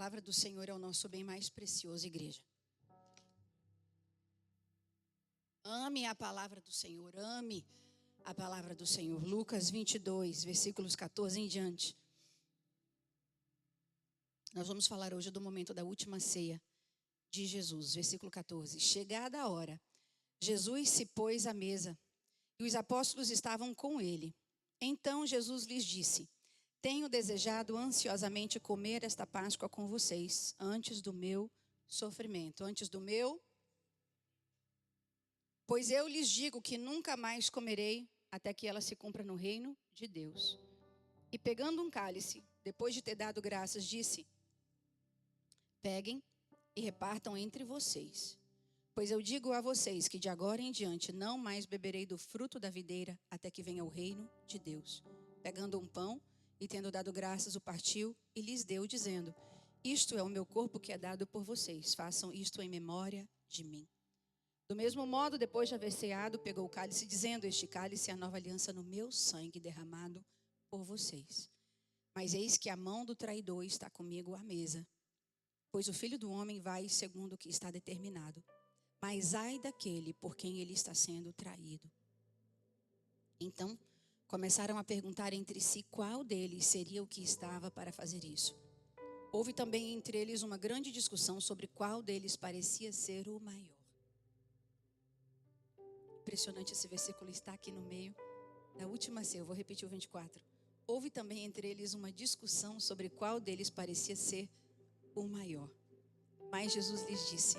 palavra do Senhor é o nosso bem mais precioso, igreja. Ame a palavra do Senhor, ame a palavra do Senhor. Lucas 22, versículos 14 em diante. Nós vamos falar hoje do momento da última ceia de Jesus, versículo 14. Chegada a hora, Jesus se pôs à mesa e os apóstolos estavam com ele. Então Jesus lhes disse: tenho desejado ansiosamente comer esta Páscoa com vocês, antes do meu sofrimento. Pois eu lhes digo que nunca mais comerei, até que ela se cumpra no reino de Deus. E pegando um cálice, depois de ter dado graças, disse: peguem e repartam entre vocês. Pois eu digo a vocês que de agora em diante não mais beberei do fruto da videira, até que venha o reino de Deus. Pegando um pão, e tendo dado graças, o partiu e lhes deu, dizendo: isto é o meu corpo que é dado por vocês. Façam isto em memória de mim. Do mesmo modo, depois de haver ceado, pegou o cálice, dizendo: este cálice é a nova aliança no meu sangue derramado por vocês. Mas eis que a mão do traidor está comigo à mesa. Pois o Filho do Homem vai segundo o que está determinado. Mas ai daquele por quem ele está sendo traído. Então começaram a perguntar entre si qual deles seria o que estava para fazer isso. Houve também entre eles uma grande discussão sobre qual deles parecia ser o maior. Impressionante, esse versículo está aqui no meio da última ceia. Eu vou repetir o 24. Houve também entre eles uma discussão sobre qual deles parecia ser o maior. Mas Jesus lhes disse: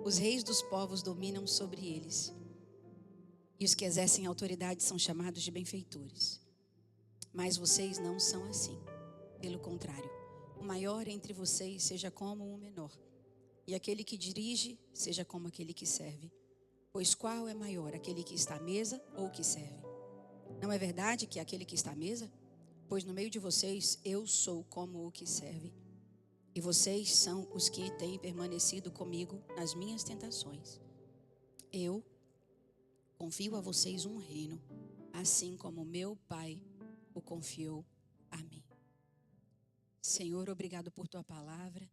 os reis dos povos dominam sobre eles, e os que exercem autoridade são chamados de benfeitores. Mas vocês não são assim. Pelo contrário, o maior entre vocês seja como o menor, e aquele que dirige seja como aquele que serve. Pois qual é maior, aquele que está à mesa ou o que serve? Não é verdade que aquele que está à mesa? Pois no meio de vocês eu sou como o que serve. E vocês são os que têm permanecido comigo nas minhas tentações. Eu confio a vocês um reino, assim como meu Pai o confiou a mim. Senhor, obrigado por tua palavra.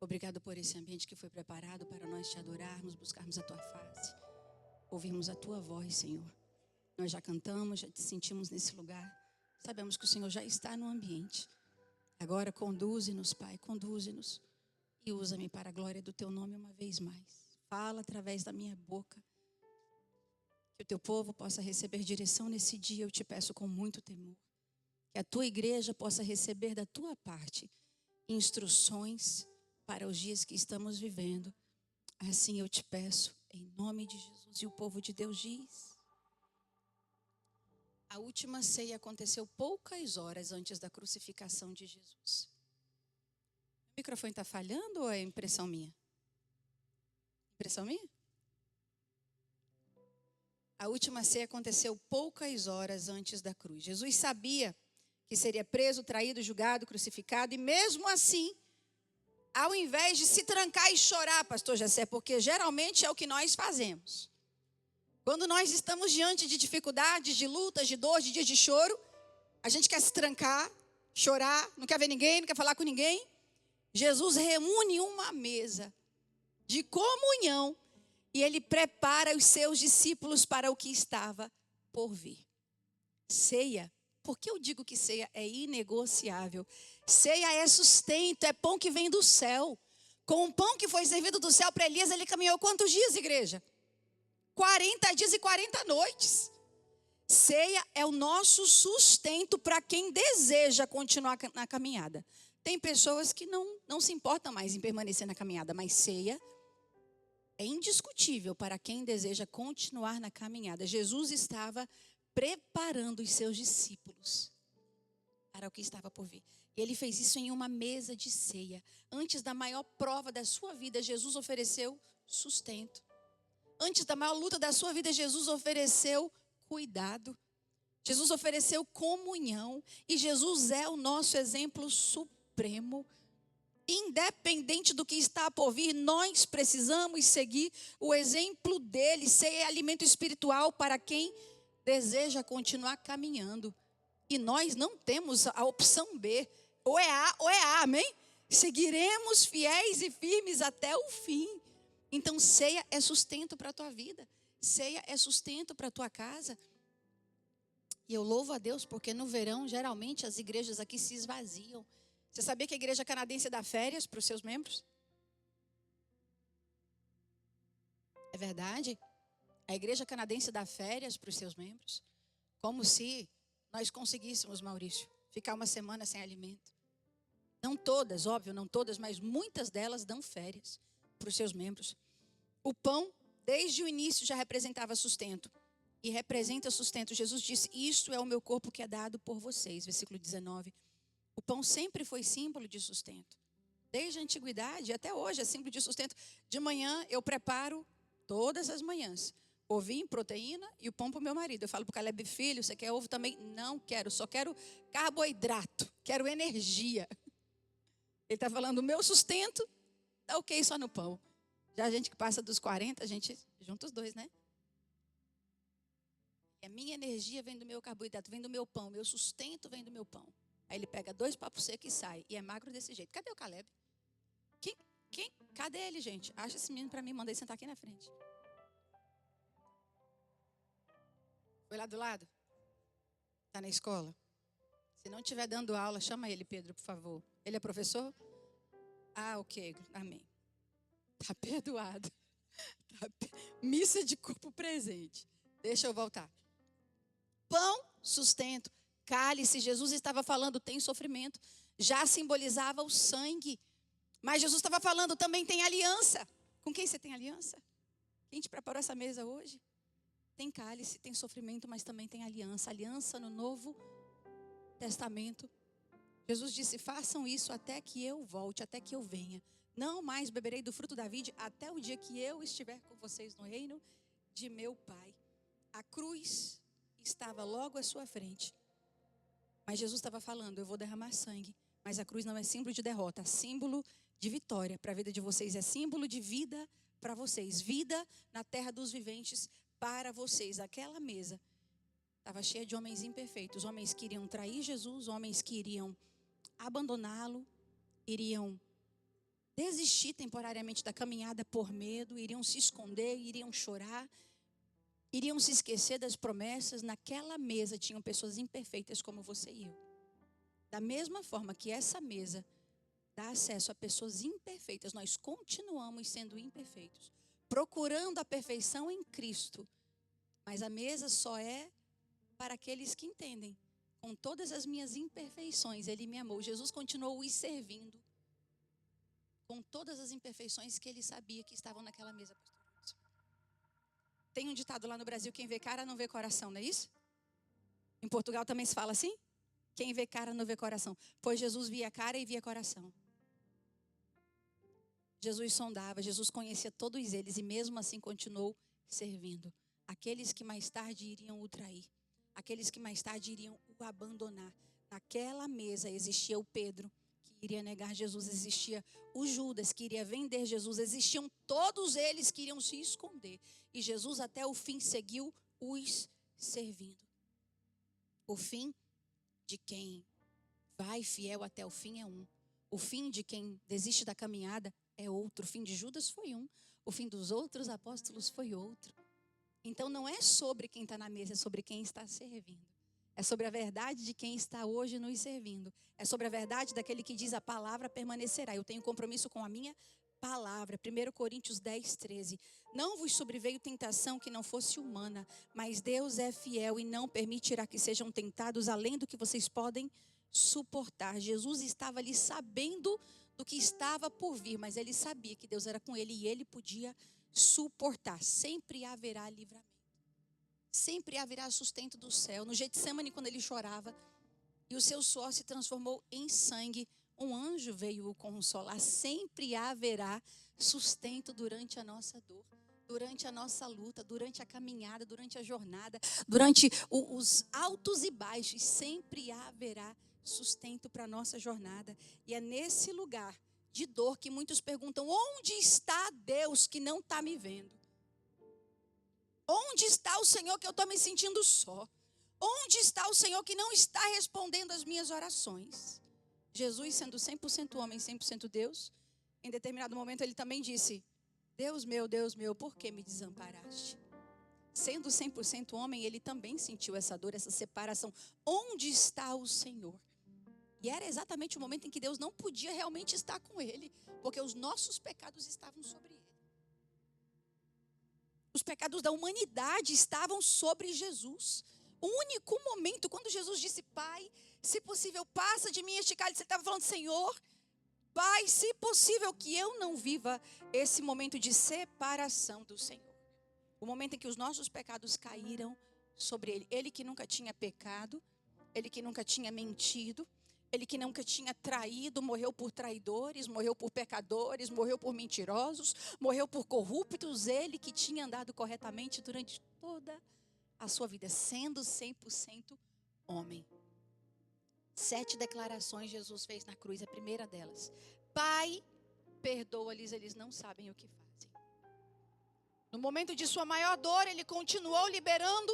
Obrigado por esse ambiente que foi preparado para nós te adorarmos, buscarmos a tua face, ouvirmos a tua voz, Senhor. Nós já cantamos, já te sentimos nesse lugar. Sabemos que o Senhor já está no ambiente. Agora conduze-nos, Pai, conduze-nos e usa-me para a glória do teu nome uma vez mais. Fala através da minha boca. Que o teu povo possa receber direção nesse dia, eu te peço com muito temor. Que a tua igreja possa receber da tua parte instruções para os dias que estamos vivendo. Assim eu te peço, em nome de Jesus. E o povo de Deus diz: a última ceia aconteceu poucas horas antes da crucificação de Jesus. O microfone está falhando ou é impressão minha? Impressão minha? A última ceia aconteceu poucas horas antes da cruz. Jesus sabia que seria preso, traído, julgado, crucificado. E mesmo assim, ao invés de se trancar e chorar, pastor Jessé, porque geralmente é o que nós fazemos. Quando nós estamos diante de dificuldades, de lutas, de dor, de dias de choro, a gente quer se trancar, chorar, não quer ver ninguém, não quer falar com ninguém. Jesus reúne uma mesa de comunhão e ele prepara os seus discípulos para o que estava por vir. Ceia. Por que eu digo que ceia é inegociável? Ceia é sustento, é pão que vem do céu. Com o pão que foi servido do céu para Elias, ele caminhou quantos dias, igreja? 40 dias e 40 noites. Ceia é o nosso sustento para quem deseja continuar na caminhada. Tem pessoas que não se importam mais em permanecer na caminhada, mas ceia é indiscutível para quem deseja continuar na caminhada. Jesus estava preparando os seus discípulos para o que estava por vir. E ele fez isso em uma mesa de ceia. Antes da maior prova da sua vida, Jesus ofereceu sustento. Antes da maior luta da sua vida, Jesus ofereceu cuidado. Jesus ofereceu comunhão. E Jesus é o nosso exemplo supremo. Independente do que está por vir, nós precisamos seguir o exemplo dele. Ser alimento espiritual para quem deseja continuar caminhando. E nós não temos a opção B. Ou é A ou é A, amém? Seguiremos fiéis e firmes até o fim. Então, ceia é sustento para a tua vida. Ceia é sustento para a tua casa. E eu louvo a Deus porque no verão, geralmente, as igrejas aqui se esvaziam. Você sabia que a igreja canadense dá férias para os seus membros? É verdade? A igreja canadense dá férias para os seus membros. Como se nós conseguíssemos, Maurício, ficar uma semana sem alimento. Não todas, óbvio, não todas, mas muitas delas dão férias para os seus membros. O pão, desde o início, já representava sustento. E representa sustento. Jesus disse, isto é o meu corpo que é dado por vocês. Versículo 19. O pão sempre foi símbolo de sustento. Desde a antiguidade até hoje é símbolo de sustento. De manhã eu preparo todas as manhãs ovinho, proteína e o pão para o meu marido. Eu falo para o Caleb, filho, você quer ovo também? Não quero, só quero carboidrato, quero energia. Ele está falando, o meu sustento está ok só no pão. Já a gente que passa dos 40, a gente junta os dois, né? A minha energia vem do meu carboidrato, vem do meu pão, meu sustento vem do meu pão. Aí ele pega 2 papos secos e sai. E é magro desse jeito. Cadê o Caleb? Quem? Cadê ele, gente? Acha esse menino para mim, manda ele sentar aqui na frente. Foi lá do lado? Está na escola? Se não estiver dando aula, chama ele, Pedro, por favor. Ele é professor? Ah, ok, amém. Está perdoado. Missa de corpo presente. Deixa eu voltar. Pão, sustento. Cálice, Jesus estava falando, tem sofrimento. Já simbolizava o sangue. Mas Jesus estava falando, também tem aliança. Com quem você tem aliança? Quem te preparou essa mesa hoje? Tem cálice, tem sofrimento, mas também tem aliança. Aliança no Novo Testamento. Jesus disse, façam isso até que eu volte, até que eu venha. Não mais beberei do fruto da vide até o dia que eu estiver com vocês no reino de meu Pai. A cruz estava logo à sua frente. Mas Jesus estava falando, eu vou derramar sangue. Mas a cruz não é símbolo de derrota, é símbolo de vitória. Para a vida de vocês é símbolo de vida para vocês. Vida na terra dos viventes para vocês. Aquela mesa estava cheia de homens imperfeitos. Homens que iriam trair Jesus, homens que iriam abandoná-lo, iriam desistir temporariamente da caminhada por medo, iriam se esconder, iriam chorar, iriam se esquecer das promessas. Naquela mesa tinham pessoas imperfeitas como você e eu. Da mesma forma que essa mesa dá acesso a pessoas imperfeitas, nós continuamos sendo imperfeitos, procurando a perfeição em Cristo. Mas a mesa só é para aqueles que entendem. Com todas as minhas imperfeições, Ele me amou. Jesus continuou os servindo. Com todas as imperfeições que Ele sabia que estavam naquela mesa, pastor. Tem um ditado lá no Brasil, quem vê cara não vê coração, não é isso? Em Portugal também se fala assim? Quem vê cara não vê coração. Pois Jesus via cara e via coração. Jesus sondava, Jesus conhecia todos eles e mesmo assim continuou servindo. Aqueles que mais tarde iriam o trair. Aqueles que mais tarde iriam o abandonar. Naquela mesa existia o Pedro, que iria negar Jesus. Existia o Judas, que iria vender Jesus. Existiam todos eles que iriam se esconder. E Jesus até o fim seguiu os servindo. O fim de quem vai fiel até o fim é um. O fim de quem desiste da caminhada é outro. O fim de Judas foi um. O fim dos outros apóstolos foi outro. Então não é sobre quem está na mesa, é sobre quem está servindo. É sobre a verdade de quem está hoje nos servindo. É sobre a verdade daquele que diz a palavra permanecerá. Eu tenho compromisso com a minha palavra. 1 Coríntios 10, 13. Não vos sobreveio tentação que não fosse humana, mas Deus é fiel e não permitirá que sejam tentados além do que vocês podem suportar. Jesus estava ali sabendo do que estava por vir, mas ele sabia que Deus era com ele e ele podia suportar. Sempre haverá livramento. Sempre haverá sustento do céu. No Getsemane, quando ele chorava e o seu suor se transformou em sangue, um anjo veio o consolar. Sempre haverá sustento durante a nossa dor, durante a nossa luta, durante a caminhada, durante a jornada, durante os altos e baixos. Sempre haverá sustento para a nossa jornada. E é nesse lugar de dor que muitos perguntam, onde está Deus que não está me vendo? Onde está o Senhor que eu estou me sentindo só? Onde está o Senhor que não está respondendo às minhas orações? Jesus, sendo 100% homem, 100% Deus, em determinado momento ele também disse: Deus meu, por que me desamparaste? Sendo 100% homem, ele também sentiu essa dor, essa separação. Onde está o Senhor? E era exatamente o momento em que Deus não podia realmente estar com ele, porque os nossos pecados estavam sobre ele. Os pecados da humanidade estavam sobre Jesus. O único momento, quando Jesus disse: Pai, se possível, passa de mim este cálice, ele estava falando: Senhor, Pai, se possível, que eu não viva esse momento de separação do Senhor. O momento em que os nossos pecados caíram sobre ele. Ele que nunca tinha pecado, ele que nunca tinha mentido, ele que nunca tinha traído, morreu por traidores, morreu por pecadores, morreu por mentirosos, morreu por corruptos. Ele que tinha andado corretamente durante toda a sua vida, sendo 100% homem. 7 declarações Jesus fez na cruz. A primeira delas: Pai, perdoa-lhes, eles não sabem o que fazem. No momento de sua maior dor, ele continuou liberando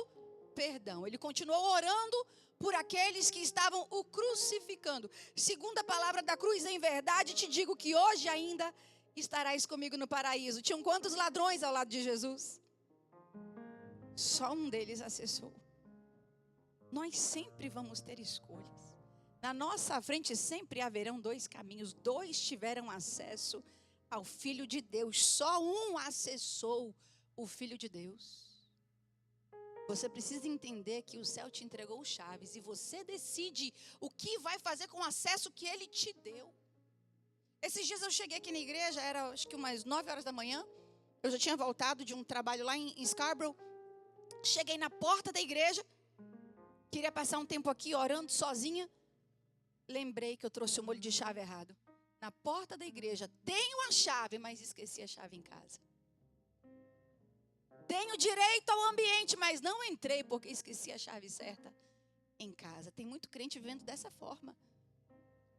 perdão. Ele continuou orando por aqueles que estavam o crucificando. Segundo a palavra da cruz, em verdade te digo que hoje ainda estarás comigo no paraíso. Tinham quantos ladrões ao lado de Jesus? Só um deles acessou. Nós sempre vamos ter escolhas. Na nossa frente sempre haverão 2 caminhos. 2 tiveram acesso ao Filho de Deus. Só um acessou o Filho de Deus. Você precisa entender que o céu te entregou chaves e você decide o que vai fazer com o acesso que ele te deu. Esses dias eu cheguei aqui na igreja, era acho que umas 9 horas da manhã. Eu já tinha voltado de um trabalho lá em Scarborough. Cheguei na porta da igreja. Queria passar um tempo aqui orando sozinha. Lembrei que eu trouxe o molho de chave errado. Na porta da igreja, tenho a chave, mas esqueci a chave em casa. Tenho direito ao ambiente, mas não entrei porque esqueci a chave certa em casa. Tem muito crente vivendo dessa forma.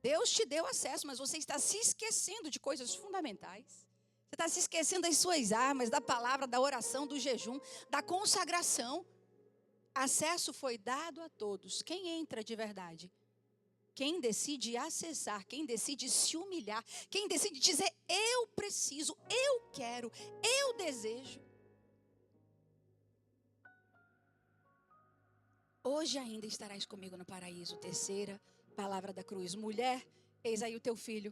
Deus te deu acesso, mas você está se esquecendo de coisas fundamentais. Você está se esquecendo das suas armas, da palavra, da oração, do jejum, da consagração. Acesso foi dado a todos. Quem entra de verdade? Quem decide acessar, quem decide se humilhar, quem decide dizer: eu preciso, eu quero, eu desejo. Hoje ainda estarás comigo no paraíso. Terceira palavra da cruz: mulher, eis aí o teu filho.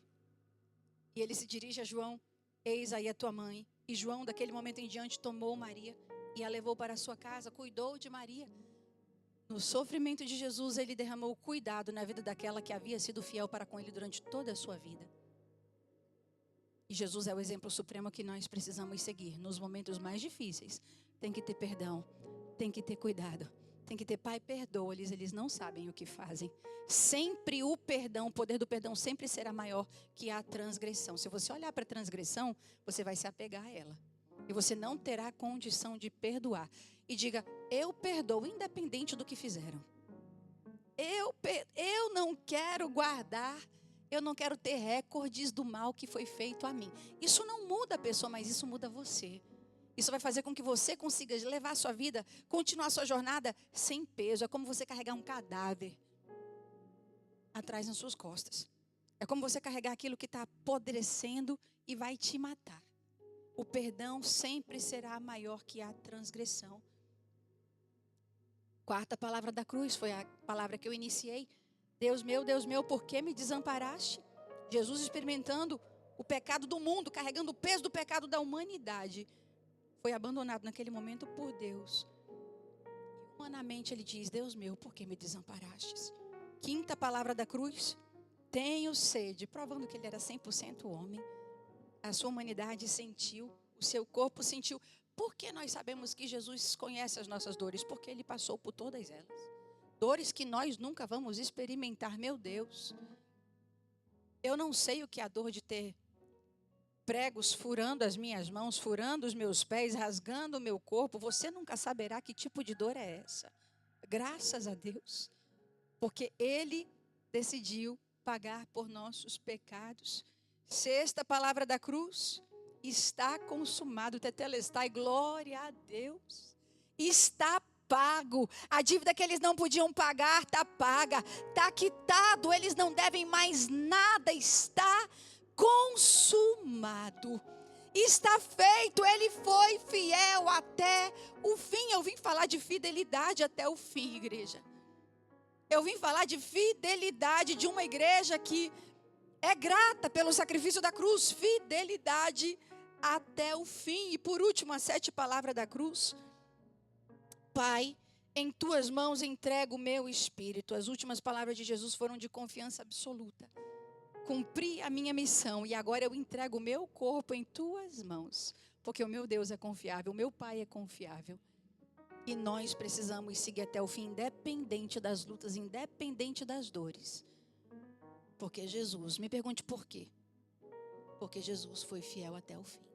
E ele se dirige a João: eis aí a tua mãe. E João, daquele momento em diante, tomou Maria e a levou para a sua casa, cuidou de Maria. No sofrimento de Jesus, ele derramou cuidado na vida daquela que havia sido fiel para com ele durante toda a sua vida. E Jesus é o exemplo supremo que nós precisamos seguir. Nos momentos mais difíceis, tem que ter perdão, tem que ter cuidado, tem que ter: Pai, perdoa-lhes, eles não sabem o que fazem. Sempre o perdão, o poder do perdão sempre será maior que a transgressão. Se você olhar para a transgressão, você vai se apegar a ela. E você não terá condição de perdoar. E diga: eu perdoo, independente do que fizeram. Eu não quero guardar, eu não quero ter recordes do mal que foi feito a mim. Isso não muda a pessoa, mas isso muda você. Isso vai fazer com que você consiga levar a sua vida, continuar a sua jornada sem peso. É como você carregar um cadáver atrás nas suas costas. É como você carregar aquilo que está apodrecendo e vai te matar. O perdão sempre será maior que a transgressão. Quarta palavra da cruz foi a palavra que eu iniciei: Deus meu, por que me desamparaste? Jesus experimentando o pecado do mundo, carregando o peso do pecado da humanidade, foi abandonado naquele momento por Deus. E humanamente ele diz: Deus meu, por que me desamparastes? Quinta palavra da cruz: tenho sede, provando que ele era 100% homem. A sua humanidade sentiu, o seu corpo sentiu. Por que nós sabemos que Jesus conhece as nossas dores? Porque ele passou por todas elas. Dores que nós nunca vamos experimentar. Meu Deus, eu não sei o que é a dor de ter pregos furando as minhas mãos, furando os meus pés, rasgando o meu corpo. Você nunca saberá que tipo de dor é essa. Graças a Deus, porque ele decidiu pagar por nossos pecados. Sexta palavra da cruz: está consumado, tetelestai, glória a Deus. Está pago. A dívida que eles não podiam pagar está paga. Está quitado, eles não devem mais nada. Está consumado. Está feito, ele foi fiel até o fim. Eu vim falar de fidelidade até o fim, igreja. Eu vim falar de fidelidade de uma igreja que é grata pelo sacrifício da cruz. Fidelidade até o fim. E por último, a 7 palavras da cruz. Pai, em tuas mãos entrego o meu espírito. As últimas palavras de Jesus foram de confiança absoluta. Cumpri a minha missão e agora eu entrego o meu corpo em tuas mãos. Porque o meu Deus é confiável, o meu Pai é confiável. E nós precisamos seguir até o fim, independente das lutas, independente das dores. Porque Jesus, me pergunte por quê? Porque Jesus foi fiel até o fim.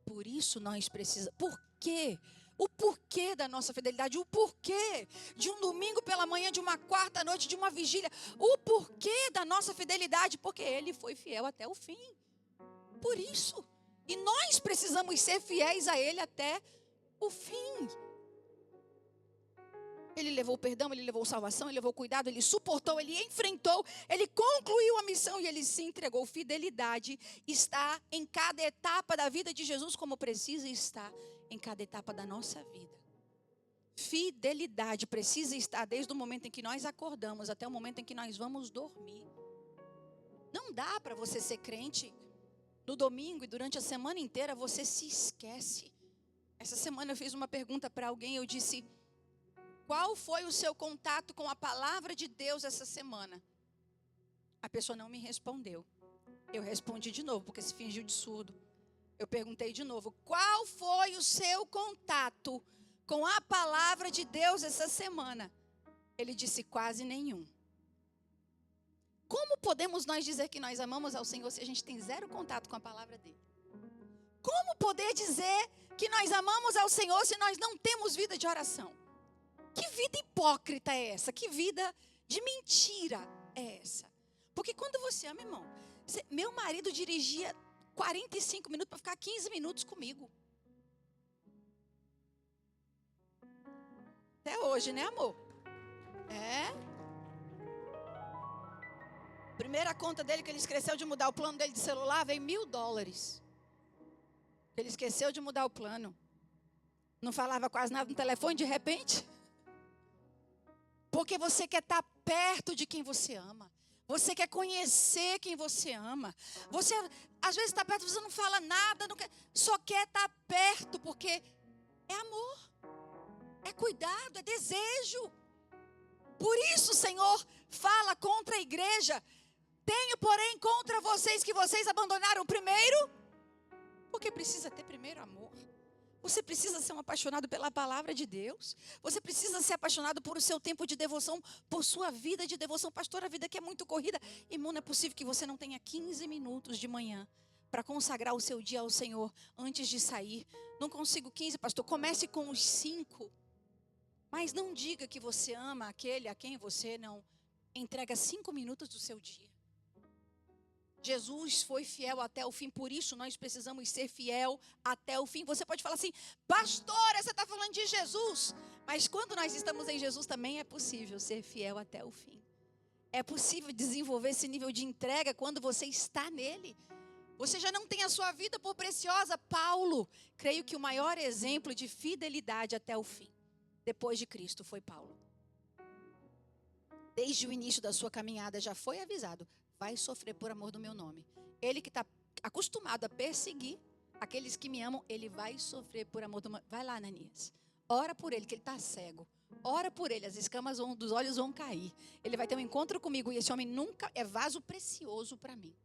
Por isso nós precisamos. Por quê? O porquê da nossa fidelidade, o porquê de um domingo pela manhã, de uma quarta noite, de uma vigília. O porquê da nossa fidelidade, porque Ele foi fiel até o fim. Por isso. E nós precisamos ser fiéis a Ele até o fim. Ele levou o perdão, Ele levou salvação, Ele levou cuidado, Ele suportou, Ele enfrentou, Ele concluiu a missão e Ele se entregou. Fidelidade está em cada etapa da vida de Jesus, como precisa estar em cada etapa da nossa vida. Fidelidade precisa estar desde o momento em que nós acordamos até o momento em que nós vamos dormir. Não dá para você ser crente no domingo e durante a semana inteira você se esquece. Essa semana eu fiz uma pergunta para alguém, eu disse: qual foi o seu contato com a palavra de Deus essa semana? A pessoa não me respondeu. Eu respondi de novo, porque se fingiu de surdo. Eu perguntei de novo: qual foi o seu contato com a palavra de Deus essa semana? Ele disse: quase nenhum. Como podemos nós dizer que nós amamos ao Senhor se a gente tem zero contato com a palavra dele? Como poder dizer que nós amamos ao Senhor se nós não temos vida de oração? Que vida hipócrita é essa? Que vida de mentira é essa? Porque quando você ama, irmão, meu marido dirigia 45 minutos para ficar 15 minutos comigo. Até hoje, né, amor? É. Primeira conta dele que ele esqueceu de mudar o plano dele de celular, veio $1.000. Ele esqueceu de mudar o plano. Não falava quase nada no telefone de repente. Porque você quer estar perto de quem você ama. Você quer conhecer quem você ama. Você, às vezes, está perto, você não fala nada, não quer, só quer estar perto, porque é amor, é cuidado, é desejo. Por isso o Senhor fala contra a igreja: tenho, porém, contra vocês que vocês abandonaram primeiro, porque precisa ter primeiro amor. Você precisa ser um apaixonado pela palavra de Deus. Você precisa ser apaixonado por o seu tempo de devoção, por sua vida de devoção. Pastor, a vida aqui é muito corrida. Irmão, não é possível que você não tenha 15 minutos de manhã para consagrar o seu dia ao Senhor antes de sair. Não consigo 15, pastor. Comece com os 5. Mas não diga que você ama aquele a quem você não entrega 5 minutos do seu dia. Jesus foi fiel até o fim, por isso nós precisamos ser fiel até o fim. Você pode falar assim: pastora, você está falando de Jesus. Mas quando nós estamos em Jesus também é possível ser fiel até o fim. É possível desenvolver esse nível de entrega quando você está nele. Você já não tem a sua vida por preciosa. Paulo, creio que o maior exemplo de fidelidade até o fim, depois de Cristo, foi Paulo. Desde o início da sua caminhada já foi avisado: vai sofrer por amor do meu nome. Ele que está acostumado a perseguir aqueles que me amam, ele vai sofrer por amor do meu nome. Vai lá, Ananias. Ora por ele, que ele está cego. Ora por ele, as escamas dos olhos vão cair. Ele vai ter um encontro comigo e esse homem nunca é vaso precioso para mim.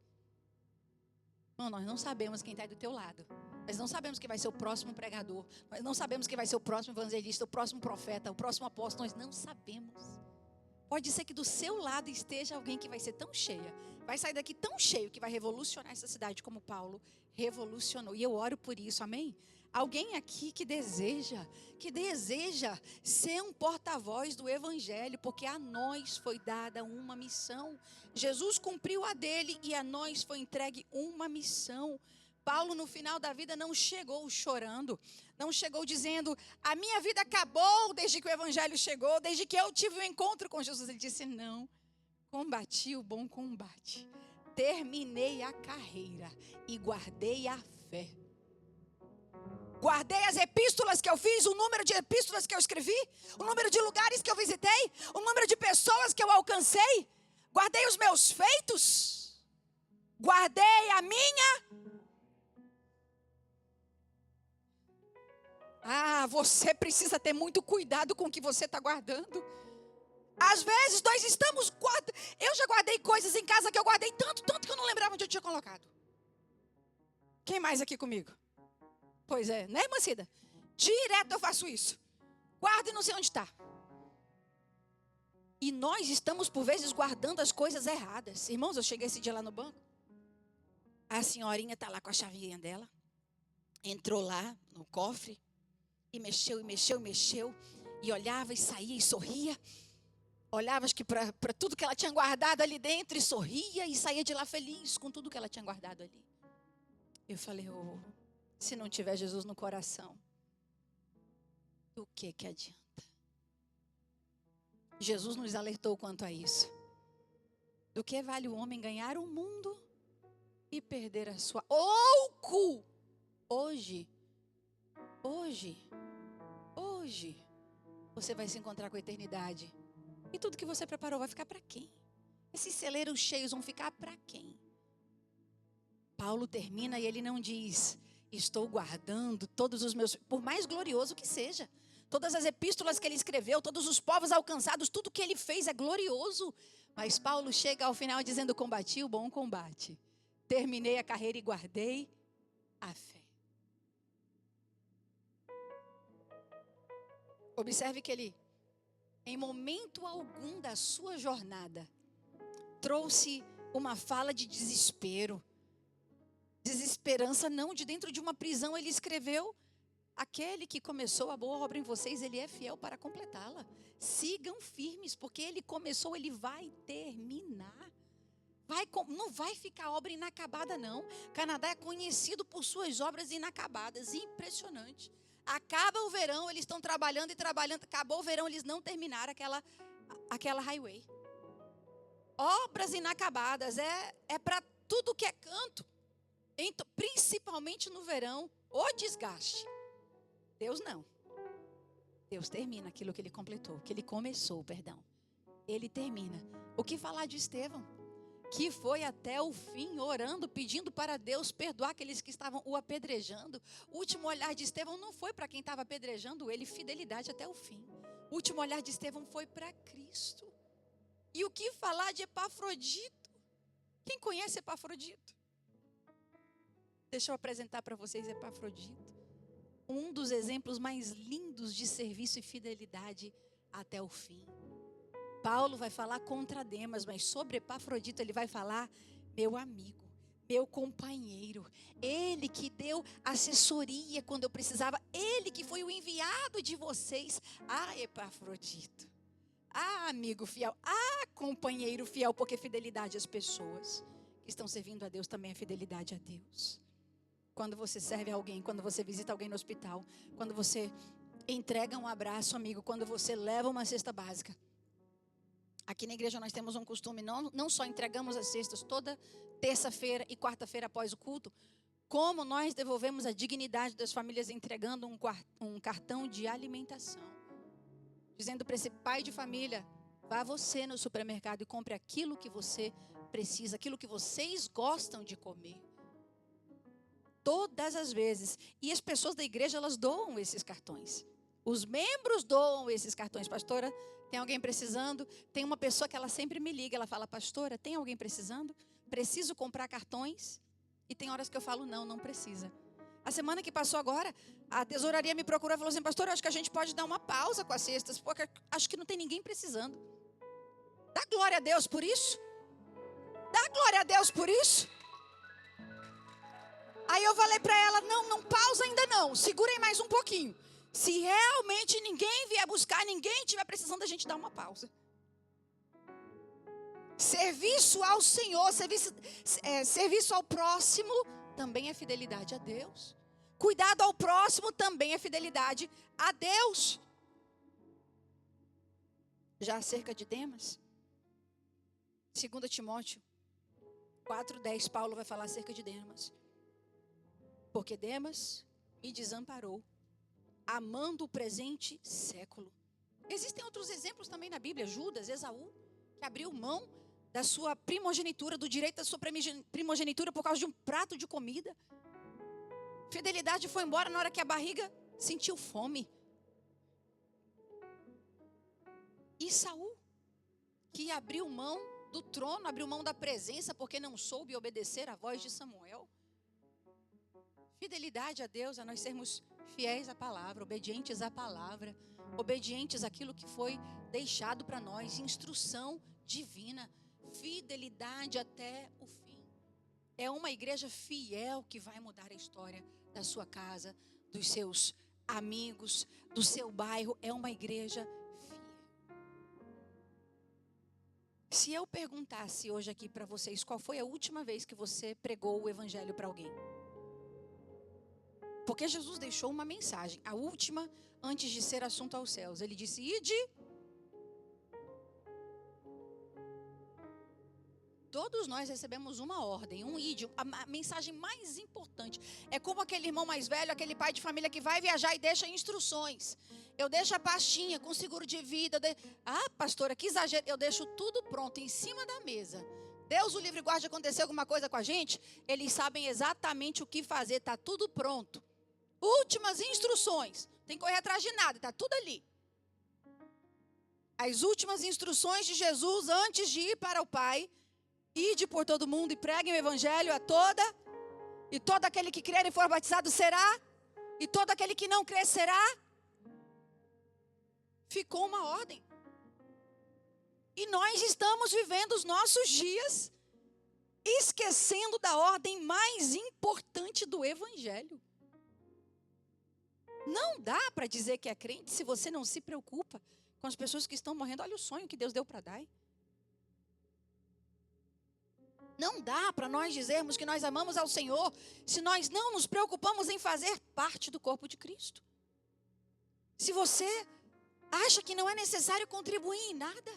Não, nós não sabemos quem está aí do teu lado. Nós não sabemos quem vai ser o próximo pregador. Nós não sabemos quem vai ser o próximo evangelista, o próximo profeta, o próximo apóstolo. Nós não sabemos. Pode ser que do seu lado esteja alguém que vai ser tão cheia, vai sair daqui tão cheio, que vai revolucionar essa cidade como Paulo revolucionou. E eu oro por isso, amém? Alguém aqui que deseja ser um porta-voz do evangelho, porque a nós foi dada uma missão. Jesus cumpriu a dele e a nós foi entregue uma missão. Paulo, no final da vida, não chegou chorando, não chegou dizendo, a minha vida acabou desde que o evangelho chegou, desde que eu tive um encontro com Jesus. Ele disse, não, combati o bom combate, terminei a carreira e guardei a fé. Guardei as epístolas que eu fiz, o número de epístolas que eu escrevi, o número de lugares que eu visitei, o número de pessoas que eu alcancei. Guardei os meus feitos. Guardei a minha. Você precisa ter muito cuidado com o que você está guardando. Às vezes nós estamos guardando. Eu já guardei coisas em casa que eu guardei tanto que eu não lembrava onde eu tinha colocado. Quem mais aqui comigo? Pois é, né, irmã Cida? Direto eu faço isso. Guardo e não sei onde está. E nós estamos, por vezes, guardando as coisas erradas. Irmãos, eu cheguei esse dia lá no banco. A senhorinha está lá com a chavinha dela. Entrou lá no cofre. E mexeu. E olhava e saía e sorria. Olhava acho que para tudo que ela tinha guardado ali dentro. E sorria e saía de lá feliz com tudo que ela tinha guardado ali. Eu falei, se não tiver Jesus no coração, do que adianta? Jesus nos alertou quanto a isso. Do que vale o homem ganhar o mundo e perder a sua... Hoje, você vai se encontrar com a eternidade. E tudo que você preparou vai ficar para quem? Esses celeiros cheios vão ficar para quem? Paulo termina e ele não diz... Estou guardando todos os meus... Por mais glorioso que seja. Todas as epístolas que ele escreveu, todos os povos alcançados, tudo que ele fez é glorioso. Mas Paulo chega ao final dizendo, combati o bom combate. Terminei a carreira e guardei a fé. Observe que ele, em momento algum da sua jornada, trouxe uma fala de desespero. Desesperança não, de dentro de uma prisão ele escreveu, aquele que começou a boa obra em vocês, ele é fiel para completá-la. Sigam firmes, porque ele começou, ele vai terminar. Não vai ficar obra inacabada não. Canadá é conhecido por suas obras inacabadas, impressionante. Acaba o verão, eles estão trabalhando, acabou o verão, eles não terminaram aquela highway. Obras inacabadas, é para tudo que é canto. Então, principalmente no verão, o desgaste. Deus não. Deus termina aquilo que ele completou, que ele começou, perdão. Ele termina. O que falar de Estevão? Que foi até o fim orando, pedindo para Deus perdoar aqueles que estavam o apedrejando. O último olhar de Estevão não foi para quem estava apedrejando ele, fidelidade até o fim. O último olhar de Estevão foi para Cristo. E o que falar de Epafrodito? Quem conhece Epafrodito? Deixa eu apresentar para vocês Epafrodito. Um dos exemplos mais lindos de serviço e fidelidade até o fim. Paulo vai falar contra Demas, mas sobre Epafrodito ele vai falar, meu amigo, meu companheiro. Ele que deu assessoria quando eu precisava. Ele que foi o enviado de vocês. Epafrodito. Amigo fiel. Companheiro fiel, porque fidelidade às pessoas que estão servindo a Deus também é fidelidade a Deus. Quando você serve alguém, quando você visita alguém no hospital, quando você entrega um abraço, amigo, quando você leva uma cesta básica. Aqui na igreja nós temos um costume, não só entregamos as cestas toda terça-feira e quarta-feira após o culto, como nós devolvemos a dignidade das famílias entregando um cartão de alimentação. Dizendo para esse pai de família, vá você no supermercado e compre aquilo que você precisa, aquilo que vocês gostam de comer. Todas as vezes. E as pessoas da igreja, elas doam esses cartões. Os membros doam esses cartões. Pastora, tem alguém precisando? Tem uma pessoa que ela sempre me liga. Ela fala, pastora, tem alguém precisando? Preciso comprar cartões? E tem horas que eu falo, não precisa. A semana que passou agora, a tesouraria me procurou e falou assim, pastor, eu acho que a gente pode dar uma pausa com as cestas, porque acho que não tem ninguém precisando. Dá glória a Deus por isso. Dá glória a Deus por isso. Aí eu falei para ela, não pausa ainda não, segurem mais um pouquinho. Se realmente ninguém vier buscar, ninguém estiver precisando, a gente dá uma pausa. Serviço ao Senhor, serviço ao próximo também é fidelidade a Deus. Cuidado ao próximo também é fidelidade a Deus. Já acerca de Demas, 2 Timóteo 4:10, Paulo vai falar acerca de Demas. Porque Demas me desamparou, amando o presente século. Existem outros exemplos também na Bíblia. Judas, Esaú, que abriu mão da sua primogenitura, do direito da sua primogenitura por causa de um prato de comida. Fidelidade foi embora na hora que a barriga sentiu fome. E Saul, que abriu mão do trono, abriu mão da presença porque não soube obedecer à voz de Samuel. Fidelidade a Deus é nós sermos fiéis à palavra, obedientes à palavra, obedientes àquilo que foi deixado para nós, instrução divina, fidelidade até o fim. É uma igreja fiel que vai mudar a história da sua casa, dos seus amigos, do seu bairro. É uma igreja fiel. Se eu perguntasse hoje aqui para vocês, qual foi a última vez que você pregou o evangelho para alguém? Porque Jesus deixou uma mensagem, a última antes de ser assunto aos céus. Ele disse: ide. Todos nós recebemos uma ordem, um ide. A mensagem mais importante é como aquele irmão mais velho, aquele pai de família que vai viajar e deixa instruções. Eu deixo a pastinha com seguro de vida. Ah, pastora, que exagero. Eu deixo tudo pronto em cima da mesa. Deus o livre guarde, acontecer alguma coisa com a gente, eles sabem exatamente o que fazer, está tudo pronto. Últimas instruções, tem que correr atrás de nada, está tudo ali. As últimas instruções de Jesus antes de ir para o Pai: ide por todo mundo e preguem o evangelho a toda, e todo aquele que crer e for batizado será, e todo aquele que não crer será. Ficou uma ordem. E nós estamos vivendo os nossos dias esquecendo da ordem mais importante do evangelho. Não dá para dizer que é crente se você não se preocupa com as pessoas que estão morrendo. Olha o sonho que Deus deu para Dai. Não dá para nós dizermos que nós amamos ao Senhor se nós não nos preocupamos em fazer parte do corpo de Cristo. Se você acha que não é necessário contribuir em nada.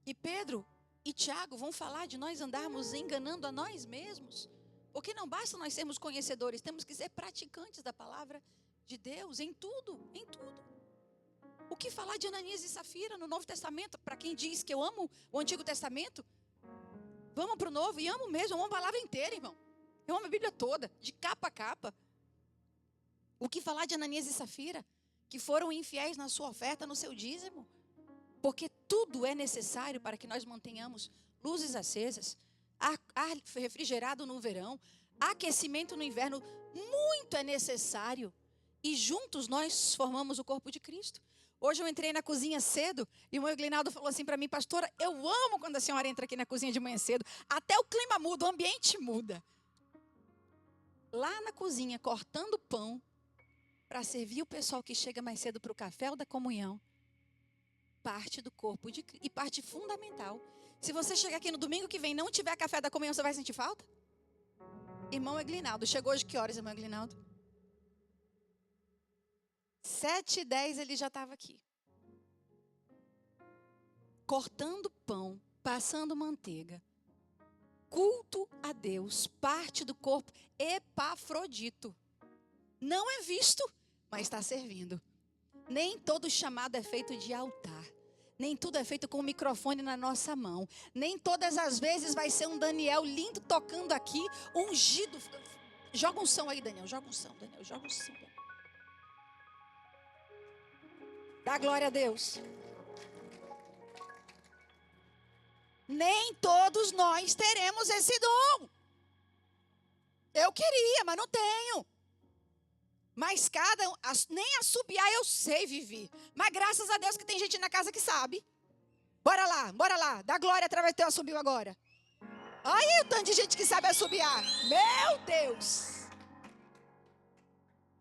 E Pedro e Tiago vão falar de nós andarmos enganando a nós mesmos. Porque não basta nós sermos conhecedores, temos que ser praticantes da palavra de Deus em tudo, em tudo. O que falar de Ananias e Safira no Novo Testamento? Para quem diz que eu amo o Antigo Testamento, vamos para o Novo, e amo mesmo, eu amo a palavra inteira, irmão. Eu amo a Bíblia toda, de capa a capa. O que falar de Ananias e Safira, que foram infiéis na sua oferta, no seu dízimo? Porque tudo é necessário para que nós mantenhamos luzes acesas, ar refrigerado no verão, aquecimento no inverno. Muito é necessário. E juntos nós formamos o corpo de Cristo. Hoje eu entrei na cozinha cedo e o meu Glinaldo falou assim para mim: pastora, eu amo quando a senhora entra aqui na cozinha de manhã cedo. Até o clima muda, o ambiente muda. Lá na cozinha, cortando pão, para servir o pessoal que chega mais cedo para o café ou da comunhão. Parte do corpo de Cristo. E parte fundamental. Se você chegar aqui no domingo que vem e não tiver café da comunhão, você vai sentir falta? Irmão Eglinaldo, chegou hoje que horas, irmão Eglinaldo? 7h10 ele já estava aqui. Cortando pão, passando manteiga. Culto a Deus, parte do corpo. Epafrodito. Não é visto, mas está servindo. Nem todo chamado é feito de altar. Nem tudo é feito com o microfone na nossa mão. Nem todas as vezes vai ser um Daniel lindo tocando aqui, ungido. Joga um som aí, Daniel. Joga um som, Daniel. Joga um som. Dá glória a Deus. Nem todos nós teremos esse dom. Eu queria, mas não tenho. Mas cada um, nem assobiar eu sei, Vivi. Mas graças a Deus que tem gente na casa que sabe. Bora lá. Dá glória através do teu assobio agora. Olha aí o tanto de gente que sabe assobiar. Meu Deus.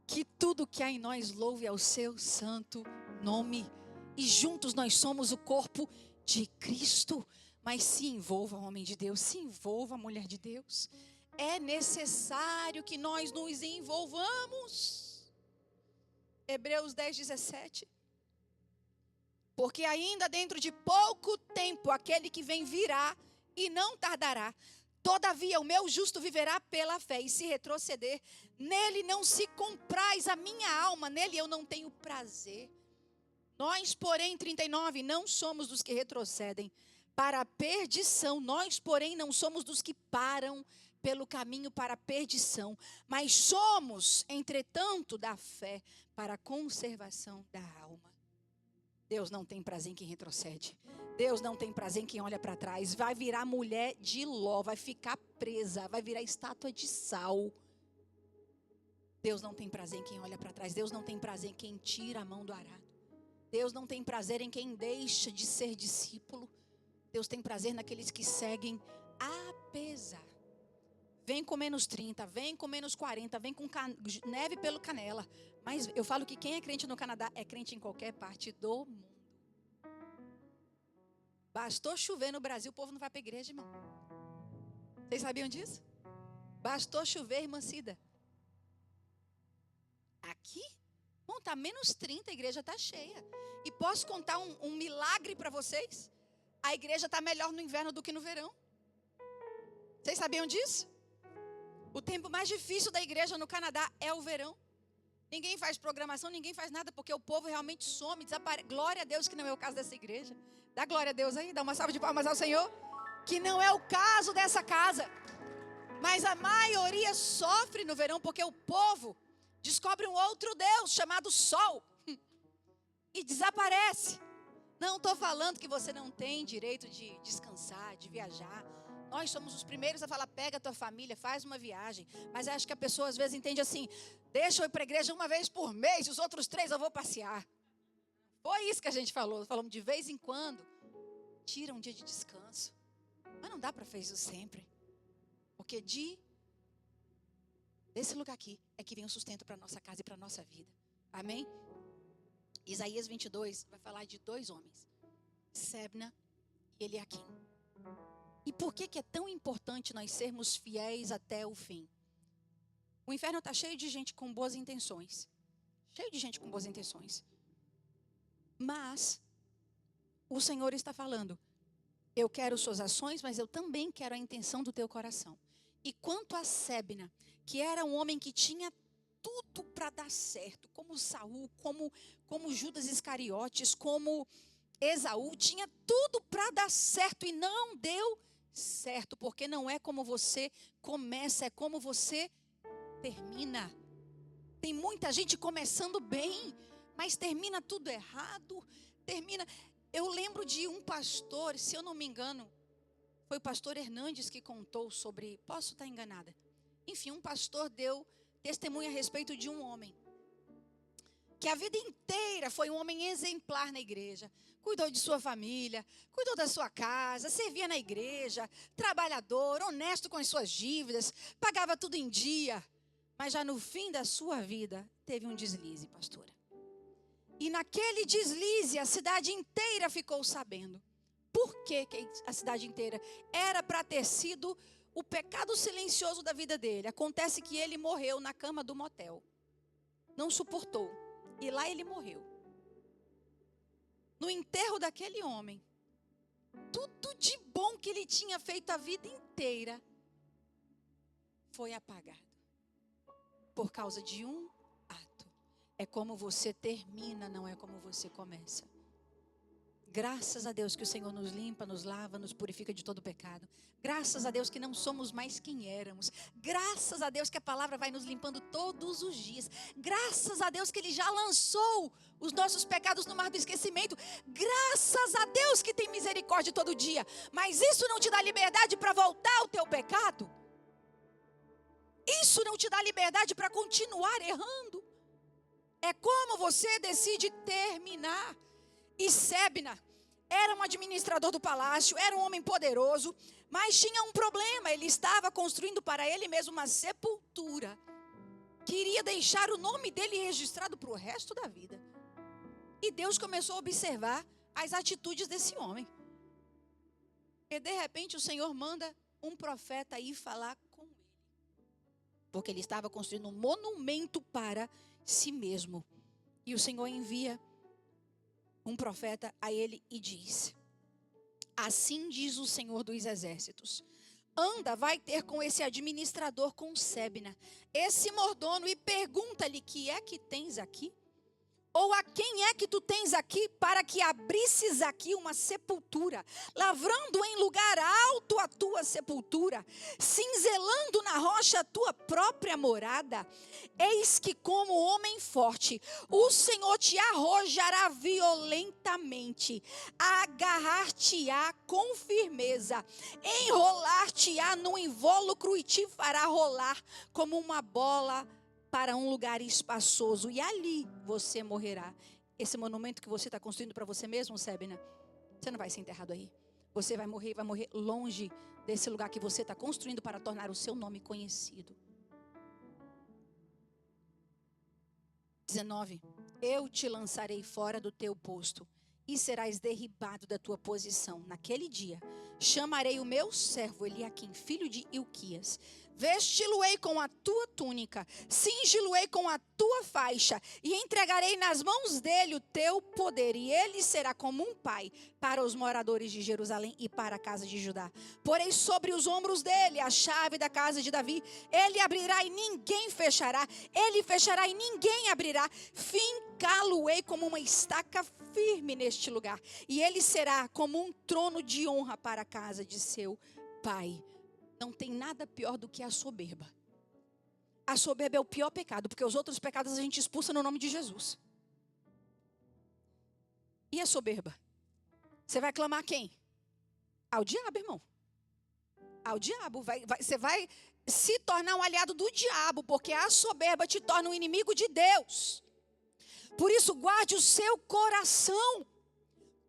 Que tudo que há em nós louve ao seu santo nome. E juntos nós somos o corpo de Cristo. Mas se envolva, homem de Deus, se envolva, mulher de Deus. É necessário que nós nos envolvamos. Hebreus 10, 17. Porque ainda dentro de pouco tempo aquele que vem virá e não tardará. Todavia o meu justo viverá pela fé, e se retroceder, nele não se compraz a minha alma, nele eu não tenho prazer. Nós, porém, 39, não somos dos que retrocedem para a perdição. Nós, porém, não somos dos que param pelo caminho para a perdição. Mas somos, entretanto, da fé para a conservação da alma. Deus não tem prazer em quem retrocede. Deus não tem prazer em quem olha para trás. Vai virar mulher de Ló, vai ficar presa, vai virar estátua de sal. Deus não tem prazer em quem olha para trás. Deus não tem prazer em quem tira a mão do arado. Deus não tem prazer em quem deixa de ser discípulo. Deus tem prazer naqueles que seguem apesar. Vem com menos 30, vem com menos 40, vem com neve pelo canela. Mas eu falo que quem é crente no Canadá é crente em qualquer parte do mundo. Bastou chover no Brasil, o povo não vai para a igreja, irmão. Vocês sabiam disso? Bastou chover, irmã Cida. Aqui, bom, está menos 30, a igreja está cheia. E posso contar um milagre para vocês? A igreja está melhor no inverno do que no verão. Vocês sabiam disso? O tempo mais difícil da igreja no Canadá é o verão. Ninguém faz programação, ninguém faz nada, porque o povo realmente some, desaparece. Glória a Deus que não é o caso dessa igreja. Dá glória a Deus aí, dá uma salva de palmas ao Senhor. Que não é o caso dessa casa. Mas a maioria sofre no verão, porque o povo descobre um outro Deus chamado Sol. E desaparece. Não estou falando que você não tem direito de descansar, de viajar. Nós somos os primeiros a falar, pega a tua família, faz uma viagem. Mas acho que a pessoa às vezes entende assim, deixa eu ir para a igreja uma vez por mês, os outros 3 eu vou passear. Foi isso que a gente falou. Falamos de vez em quando, tira um dia de descanso. Mas não dá para fazer isso sempre. Porque desse lugar aqui é que vem o sustento para a nossa casa e para a nossa vida. Amém? Isaías 22 vai falar de 2 homens. Sebna e Eliaquim. E por que é tão importante nós sermos fiéis até o fim? O inferno está cheio de gente com boas intenções. Cheio de gente com boas intenções. Mas o Senhor está falando, eu quero suas ações, mas eu também quero a intenção do teu coração. E quanto a Sebna, que era um homem que tinha tudo para dar certo, como Saul, como Judas Iscariotes, como Esaú, tinha tudo para dar certo e não deu certo, porque não é como você começa, é como você termina. Tem muita gente começando bem, mas termina tudo errado. Eu lembro de um pastor, se eu não me engano, foi o pastor Hernandes que contou sobre, posso estar enganada. Enfim, um pastor deu testemunho a respeito de um homem que a vida inteira foi um homem exemplar na igreja. Cuidou de sua família, cuidou da sua casa, servia na igreja, trabalhador, honesto com as suas dívidas, pagava tudo em dia. Mas já no fim da sua vida, teve um deslize, pastora. E naquele deslize, a cidade inteira ficou sabendo. Por que a cidade inteira? Era para ter sido o pecado silencioso da vida dele. Acontece que ele morreu na cama do motel. Não suportou. E lá ele morreu. No enterro daquele homem, tudo de bom que ele tinha feito a vida inteira foi apagado. Por causa de um ato. É como você termina, não é como você começa. Graças a Deus que o Senhor nos limpa, nos lava, nos purifica de todo pecado. Graças a Deus que não somos mais quem éramos. Graças a Deus que a palavra vai nos limpando todos os dias. Graças a Deus que Ele já lançou os nossos pecados no mar do esquecimento. Graças a Deus que tem misericórdia todo dia. Mas isso não te dá liberdade para voltar ao teu pecado? Isso não te dá liberdade para continuar errando? É como você decide terminar. E Sebna era um administrador do palácio, era um homem poderoso, mas tinha um problema. Ele estava construindo para ele mesmo uma sepultura. Queria deixar o nome dele registrado para o resto da vida. E Deus começou a observar as atitudes desse homem. E de repente o Senhor manda um profeta ir falar com ele. Porque ele estava construindo um monumento para si mesmo. E o Senhor envia um profeta a ele e diz: assim diz o Senhor dos Exércitos: anda, vai ter com esse administrador, com Sebna, esse mordomo, e pergunta-lhe: que é que tens aqui? Ou a quem é que tu tens aqui, para que abrisses aqui uma sepultura, lavrando em lugar alto a tua sepultura, cinzelando na rocha a tua própria morada? Eis que, como homem forte, o Senhor te arrojará violentamente, agarrar-te-á com firmeza, enrolar-te-á no invólucro e te fará rolar como uma bola para um lugar espaçoso, e ali você morrerá. Esse monumento que você está construindo para você mesmo, Sebna, você não vai ser enterrado aí. Você vai morrer longe desse lugar que você está construindo para tornar o seu nome conhecido. 19. Eu te lançarei fora do teu posto, e serás derribado da tua posição. Naquele dia, chamarei o meu servo Eliaquim, filho de Hilquias, vesti-lo-ei com a tua túnica, cingi-lo-ei com a tua faixa, e entregarei nas mãos dele o teu poder, e ele será como um pai para os moradores de Jerusalém e para a casa de Judá. Porei sobre os ombros dele a chave da casa de Davi, ele abrirá e ninguém fechará, ele fechará e ninguém abrirá, fincá-lo-ei como uma estaca firme neste lugar, e ele será como um trono de honra para a casa de seu pai. Não tem nada pior do que a soberba. A soberba é o pior pecado, porque os outros pecados a gente expulsa no nome de Jesus. E a soberba? Você vai clamar a quem? Ao diabo, irmão. Ao diabo. Você vai se tornar um aliado do diabo, porque a soberba te torna um inimigo de Deus. Por isso, guarde o seu coração.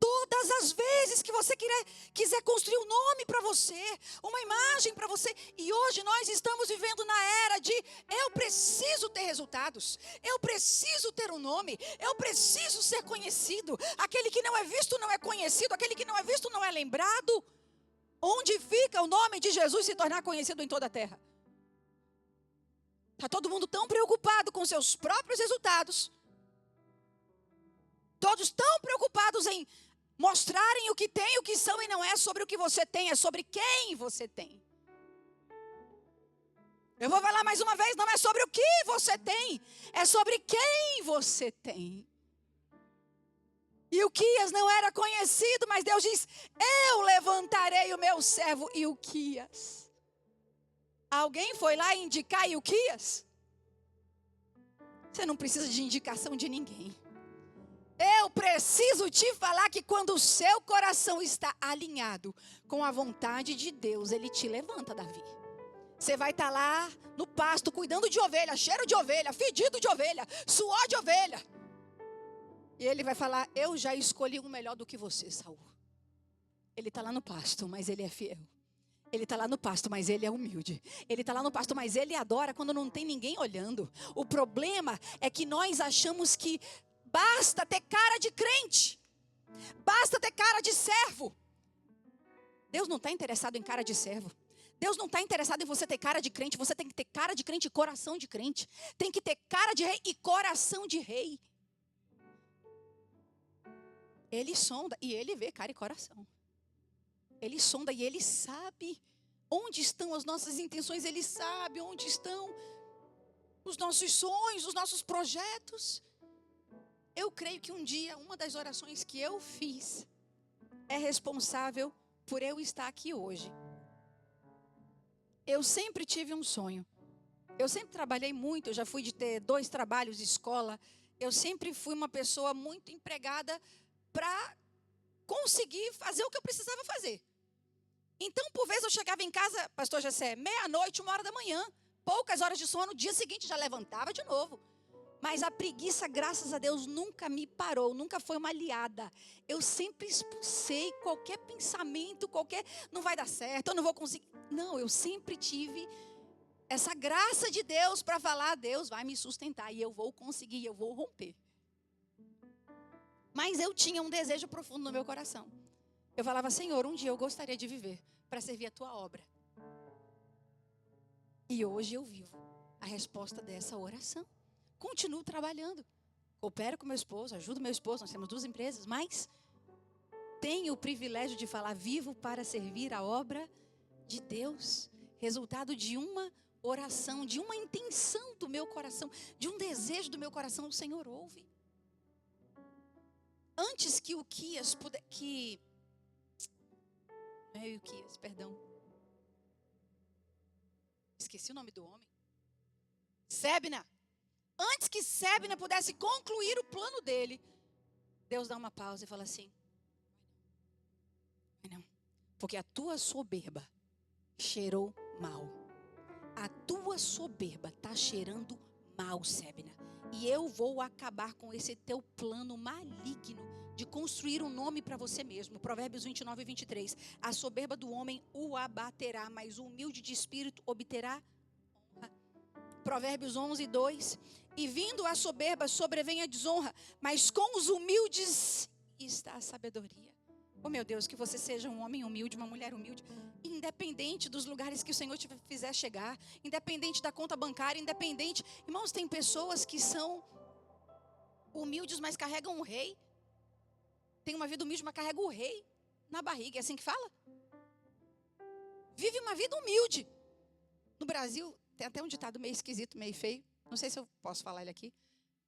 Todas as vezes que você quiser construir um nome para você, uma imagem para você. E hoje nós estamos vivendo na era de: eu preciso ter resultados, eu preciso ter um nome, eu preciso ser conhecido. Aquele que não é visto não é conhecido, aquele que não é visto não é lembrado. Onde fica o nome de Jesus se tornar conhecido em toda a terra? Está todo mundo tão preocupado com seus próprios resultados, todos tão preocupados em mostrarem o que tem, o que são, e não é sobre o que você tem, é sobre quem você tem. Eu vou falar mais uma vez, não é sobre o que você tem, é sobre quem você tem. Hilquias não era conhecido, mas Deus diz: eu levantarei o meu servo Hilquias. Alguém foi lá indicar Hilquias? Você não precisa de indicação de ninguém. Eu preciso te falar que quando o seu coração está alinhado com a vontade de Deus, Ele te levanta, Davi. Você vai estar lá no pasto, cuidando de ovelha, cheiro de ovelha, fedido de ovelha, suor de ovelha. E Ele vai falar: eu já escolhi um melhor do que você, Saul. Ele está lá no pasto, mas ele é fiel. Ele está lá no pasto, mas ele é humilde. Ele está lá no pasto, mas ele adora quando não tem ninguém olhando. O problema é que nós achamos que basta ter cara de crente, basta ter cara de servo. Deus não está interessado em cara de servo. Deus não está interessado em você ter cara de crente. Você tem que ter cara de crente e coração de crente. Tem que ter cara de rei e coração de rei. Ele sonda e ele vê cara e coração. Ele sonda e ele sabe onde estão as nossas intenções. Ele sabe onde estão os nossos sonhos, os nossos projetos. Eu creio que um dia, uma das orações que eu fiz é responsável por eu estar aqui hoje. Eu sempre tive um sonho. Eu sempre trabalhei muito, eu já fui de ter 2 trabalhos de escola. Eu sempre fui uma pessoa muito empregada para conseguir fazer o que eu precisava fazer. Então, por vezes eu chegava em casa, pastor Jessé, meia-noite, 1h da manhã, poucas horas de sono, no dia seguinte já levantava de novo. Mas a preguiça, graças a Deus, nunca me parou, nunca foi uma aliada. Eu sempre expulsei qualquer pensamento, não vai dar certo, eu não vou conseguir. Não, eu sempre tive essa graça de Deus para falar: Deus vai me sustentar e eu vou conseguir, eu vou romper. Mas eu tinha um desejo profundo no meu coração. Eu falava: Senhor, um dia eu gostaria de viver para servir a tua obra. E hoje eu vivo a resposta dessa oração. Continuo trabalhando. Coopero com meu esposo, ajudo meu esposo, nós temos 2 empresas, mas tenho o privilégio de falar: vivo para servir a obra de Deus. Resultado de uma oração, de uma intenção do meu coração, de um desejo do meu coração, o Senhor ouve. Antes que Uquias pudesse... Não é Uquias, perdão. Esqueci o nome do homem. Sebna. Antes que Sebna pudesse concluir o plano dele, Deus dá uma pausa e fala assim: não, porque a tua soberba cheirou mal. A tua soberba está cheirando mal, Sebna. E eu vou acabar com esse teu plano maligno de construir um nome para você mesmo. Provérbios 29 e 23. A soberba do homem o abaterá, mas o humilde de espírito obterá honra. Provérbios 11, 2. E vindo a soberba, sobrevém a desonra, mas com os humildes está a sabedoria. Oh, meu Deus, que você seja um homem humilde, uma mulher humilde, independente dos lugares que o Senhor te fizer chegar, independente da conta bancária, independente. Irmãos, tem pessoas que são humildes, mas carregam um rei. Tem uma vida humilde, mas carrega o rei na barriga. É assim que fala? Vive uma vida humilde. No Brasil, tem até um ditado meio esquisito, meio feio. Não sei se eu posso falar ele aqui.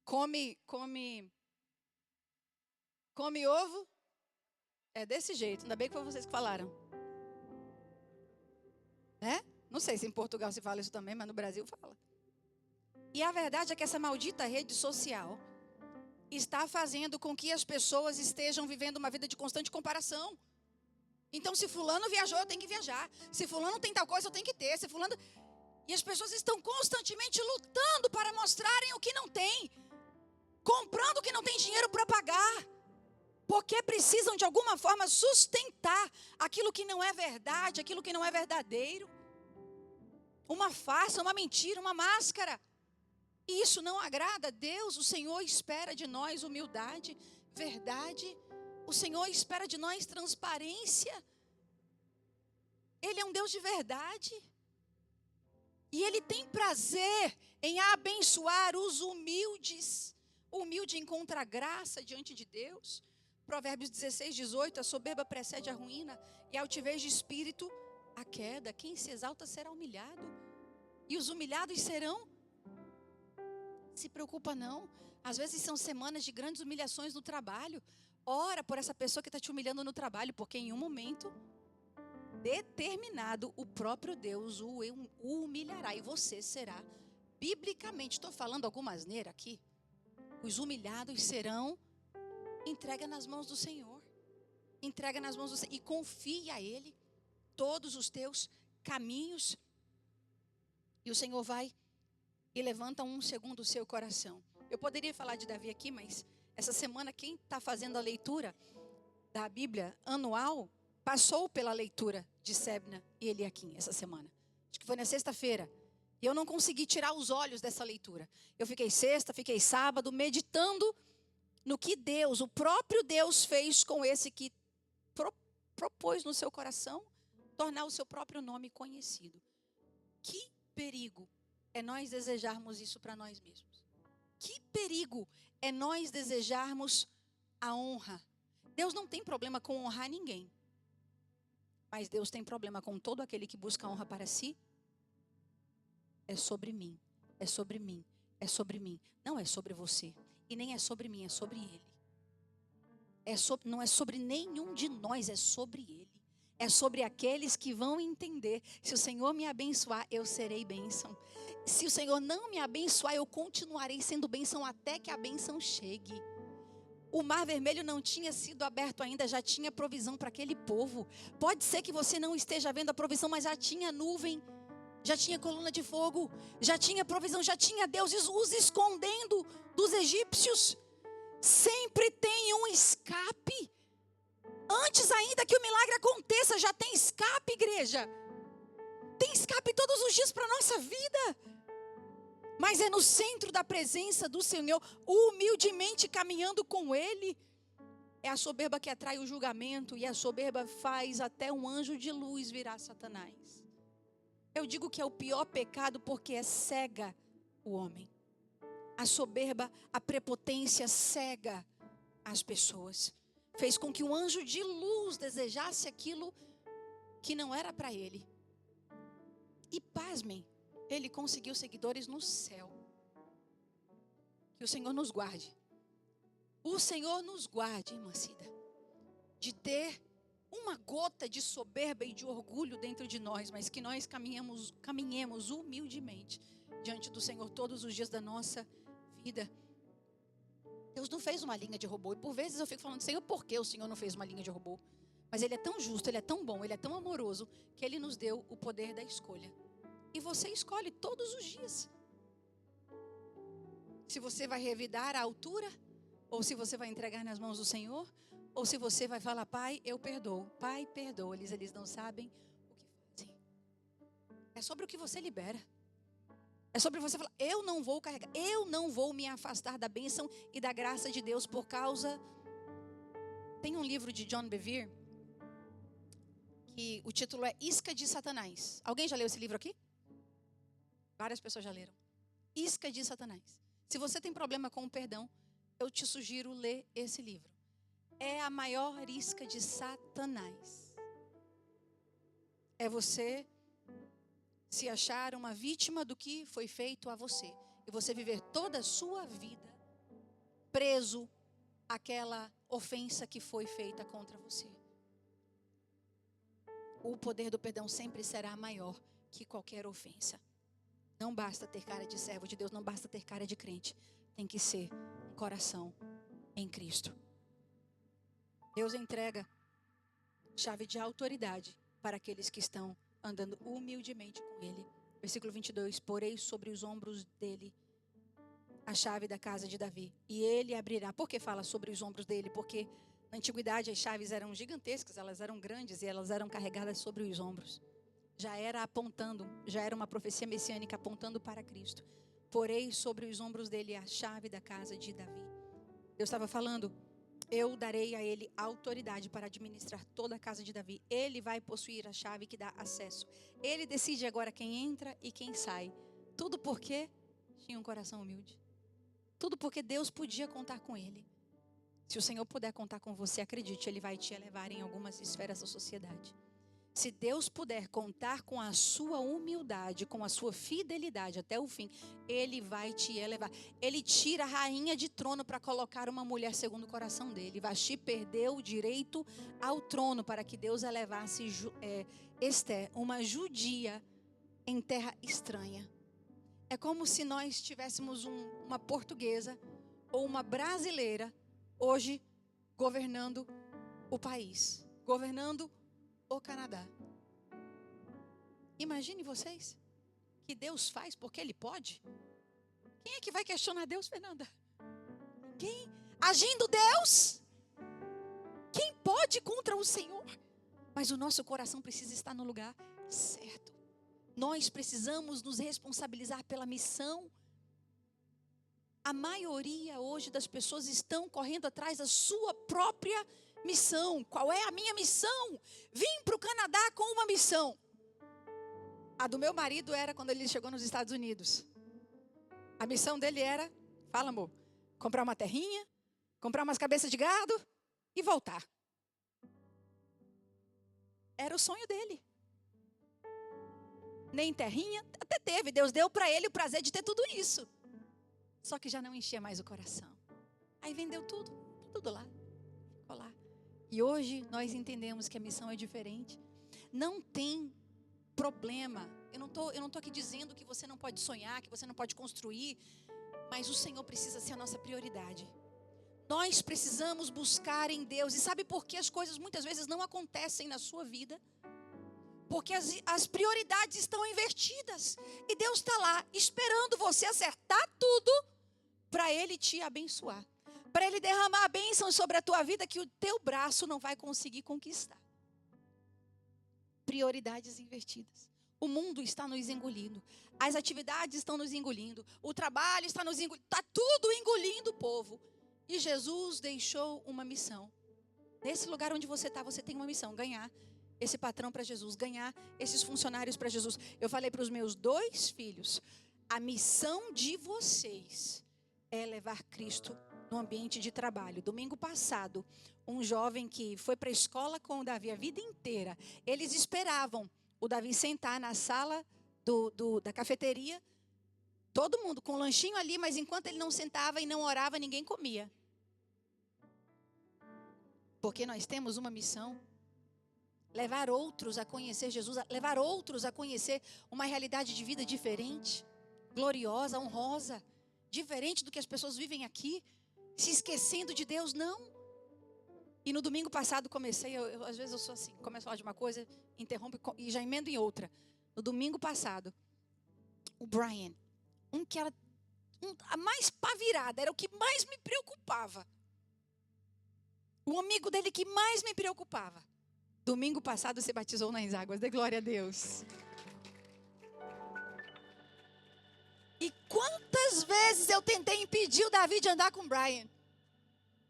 Come ovo. É desse jeito. Ainda bem que foi vocês que falaram. Né? Não sei se em Portugal se fala isso também, mas no Brasil fala. E a verdade é que essa maldita rede social está fazendo com que as pessoas estejam vivendo uma vida de constante comparação. Então, se fulano viajou, eu tenho que viajar. Se fulano tem tal coisa, eu tenho que ter. Se fulano... E as pessoas estão constantemente lutando para mostrarem o que não tem. Comprando o que não tem dinheiro para pagar. Porque precisam de alguma forma sustentar aquilo que não é verdade, aquilo que não é verdadeiro. Uma farsa, uma mentira, uma máscara. E isso não agrada a Deus. O Senhor espera de nós humildade, verdade. O Senhor espera de nós transparência. Ele é um Deus de verdade. E Ele tem prazer em abençoar os humildes. O humilde encontra graça diante de Deus. Provérbios 16, 18. A soberba precede a ruína, e a altivez de espírito a queda. Quem se exalta será humilhado, e os humilhados serão... Se preocupa não. Às vezes são semanas de grandes humilhações no trabalho. Ora por essa pessoa que está te humilhando no trabalho, porque em um momento determinado o próprio Deus o humilhará e você será. Biblicamente, estou falando alguma asneira aqui. Os humilhados serão entregues nas mãos do Senhor. Entrega nas mãos do Senhor e confia a Ele todos os teus caminhos. E o Senhor vai e levanta um segundo o seu coração. Eu poderia falar de Davi aqui, mas essa semana quem está fazendo a leitura da Bíblia anual passou pela leitura de Sebna e Eliaquim essa semana. Acho que foi na sexta-feira. E eu não consegui tirar os olhos dessa leitura. Eu fiquei sexta, fiquei sábado, meditando no que Deus, o próprio Deus fez com esse que propôs no seu coração tornar o seu próprio nome conhecido. Que perigo é nós desejarmos isso para nós mesmos. Que perigo é nós desejarmos a honra. Deus não tem problema com honrar ninguém. Mas Deus tem problema com todo aquele que busca honra para si. É sobre mim, é sobre mim, é sobre mim. Não é sobre você. E nem é sobre mim, é sobre Ele. Não é sobre nenhum de nós, é sobre Ele. É sobre aqueles que vão entender. Se o Senhor me abençoar, eu serei bênção. Se o Senhor não me abençoar, eu continuarei sendo bênção até que a bênção chegue. O mar vermelho não tinha sido aberto ainda, já tinha provisão para aquele povo. Pode ser que você não esteja vendo a provisão, mas já tinha nuvem, já tinha coluna de fogo, já tinha provisão, já tinha Deus os escondendo dos egípcios. Sempre tem um escape. Antes ainda que o milagre aconteça, já tem escape, igreja. Tem escape todos os dias para a nossa vida. Mas é no centro da presença do Senhor, humildemente caminhando com Ele. É a soberba que atrai o julgamento, e a soberba faz até um anjo de luz virar Satanás. Eu digo que é o pior pecado porque cega o homem. A soberba, a prepotência cega as pessoas. Fez com que um anjo de luz desejasse aquilo que não era para ele. E pasmem, ele conseguiu seguidores no céu. Que o Senhor nos guarde. O Senhor nos guarde, irmã Cida, de ter uma gota de soberba e de orgulho dentro de nós, mas que nós caminhemos humildemente diante do Senhor todos os dias da nossa vida. Deus não fez uma linha de robô. E por vezes eu fico falando, Senhor, por que o Senhor não fez uma linha de robô? Mas Ele é tão justo, Ele é tão bom, Ele é tão amoroso, que Ele nos deu o poder da escolha. E você escolhe todos os dias. Se você vai revidar a altura, ou se você vai entregar nas mãos do Senhor, ou se você vai falar, Pai, eu perdoo. Pai, perdoa-lhes, eles não sabem o que fazem. É sobre o que você libera. É sobre você falar, eu não vou carregar, eu não vou me afastar da bênção e da graça de Deus por causa... Tem um livro de John Bevere, que o título é Isca de Satanás. Alguém já leu esse livro aqui? Várias pessoas já leram. Isca de Satanás. Se você tem problema com o perdão, eu te sugiro ler esse livro. É a maior isca de Satanás. É você se achar uma vítima do que foi feito a você. E você viver toda a sua vida preso àquela ofensa que foi feita contra você. O poder do perdão sempre será maior que qualquer ofensa. Não basta ter cara de servo de Deus, não basta ter cara de crente. Tem que ser um coração em Cristo. Deus entrega chave de autoridade para aqueles que estão andando humildemente com Ele. Versículo 22. Porei sobre os ombros dele a chave da casa de Davi, e ele abrirá. Por que fala sobre os ombros dele? Porque na antiguidade as chaves eram gigantescas, elas eram grandes e elas eram carregadas sobre os ombros. Já era apontando, já era uma profecia messiânica apontando para Cristo. Porei sobre os ombros dele a chave da casa de Davi. Deus estava falando, eu darei a ele autoridade para administrar toda a casa de Davi. Ele vai possuir a chave que dá acesso. Ele decide agora quem entra e quem sai. Tudo porque tinha um coração humilde. Tudo porque Deus podia contar com ele. Se o Senhor puder contar com você, acredite, Ele vai te elevar em algumas esferas da sociedade. Se Deus puder contar com a sua humildade, com a sua fidelidade até o fim, Ele vai te elevar. Ele tira a rainha de trono para colocar uma mulher segundo o coração dele. Vasti perdeu o direito ao trono para que Deus elevasse Esther, uma judia em terra estranha. É como se nós tivéssemos uma portuguesa ou uma brasileira hoje governando o país, governando o Canadá. Imagine vocês que Deus faz porque Ele pode. Quem é que vai questionar Deus, Fernanda? Quem? Agindo Deus? Quem pode contra o Senhor? Mas o nosso coração precisa estar no lugar certo. Nós precisamos nos responsabilizar pela missão. A maioria hoje das pessoas estão correndo atrás da sua própria missão. Qual é a minha missão? Vim para o Canadá com uma missão. A do meu marido era quando ele chegou nos Estados Unidos. A missão dele era, fala amor, comprar uma terrinha, comprar umas cabeças de gado e voltar. Era o sonho dele. Nem terrinha, até teve. Deus deu para ele o prazer de ter tudo isso. Só que já não enchia mais o coração. Aí vendeu tudo lá. Ficou lá. E hoje nós entendemos que a missão é diferente. Não tem problema. Eu não tô aqui dizendo que você não pode sonhar, que você não pode construir. Mas o Senhor precisa ser a nossa prioridade. Nós precisamos buscar em Deus. E sabe por que as coisas muitas vezes não acontecem na sua vida? Porque as prioridades estão invertidas. E Deus está lá esperando você acertar tudo para Ele te abençoar. Para Ele derramar a bênção sobre a tua vida que o teu braço não vai conseguir conquistar. Prioridades invertidas. O mundo está nos engolindo. As atividades estão nos engolindo. O trabalho está nos engolindo. Está tudo engolindo o povo. E Jesus deixou uma missão. Nesse lugar onde você está, você tem uma missão: ganhar esse patrão para Jesus, ganhar esses funcionários para Jesus. Eu falei para os meus 2 filhos: a missão de vocês é levar Cristo no ambiente de trabalho. Domingo passado, um jovem que foi para a escola com o Davi a vida inteira, eles esperavam o Davi sentar na sala da cafeteria, todo mundo com um lanchinho ali, mas enquanto ele não sentava e não orava, ninguém comia. Porque nós temos uma missão: levar outros a conhecer Jesus, levar outros a conhecer uma realidade de vida diferente, gloriosa, honrosa, diferente do que as pessoas vivem aqui, se esquecendo de Deus, não. E no domingo passado comecei, às vezes eu sou assim, começo a falar de uma coisa, interrompo e já emendo em outra. No domingo passado, o Brian, que era a mais pavirada, era o que mais me preocupava. O amigo dele que mais me preocupava. Domingo passado se batizou nas águas, dê glória a Deus. E quantas vezes eu tentei impedir o Davi de andar com o Brian.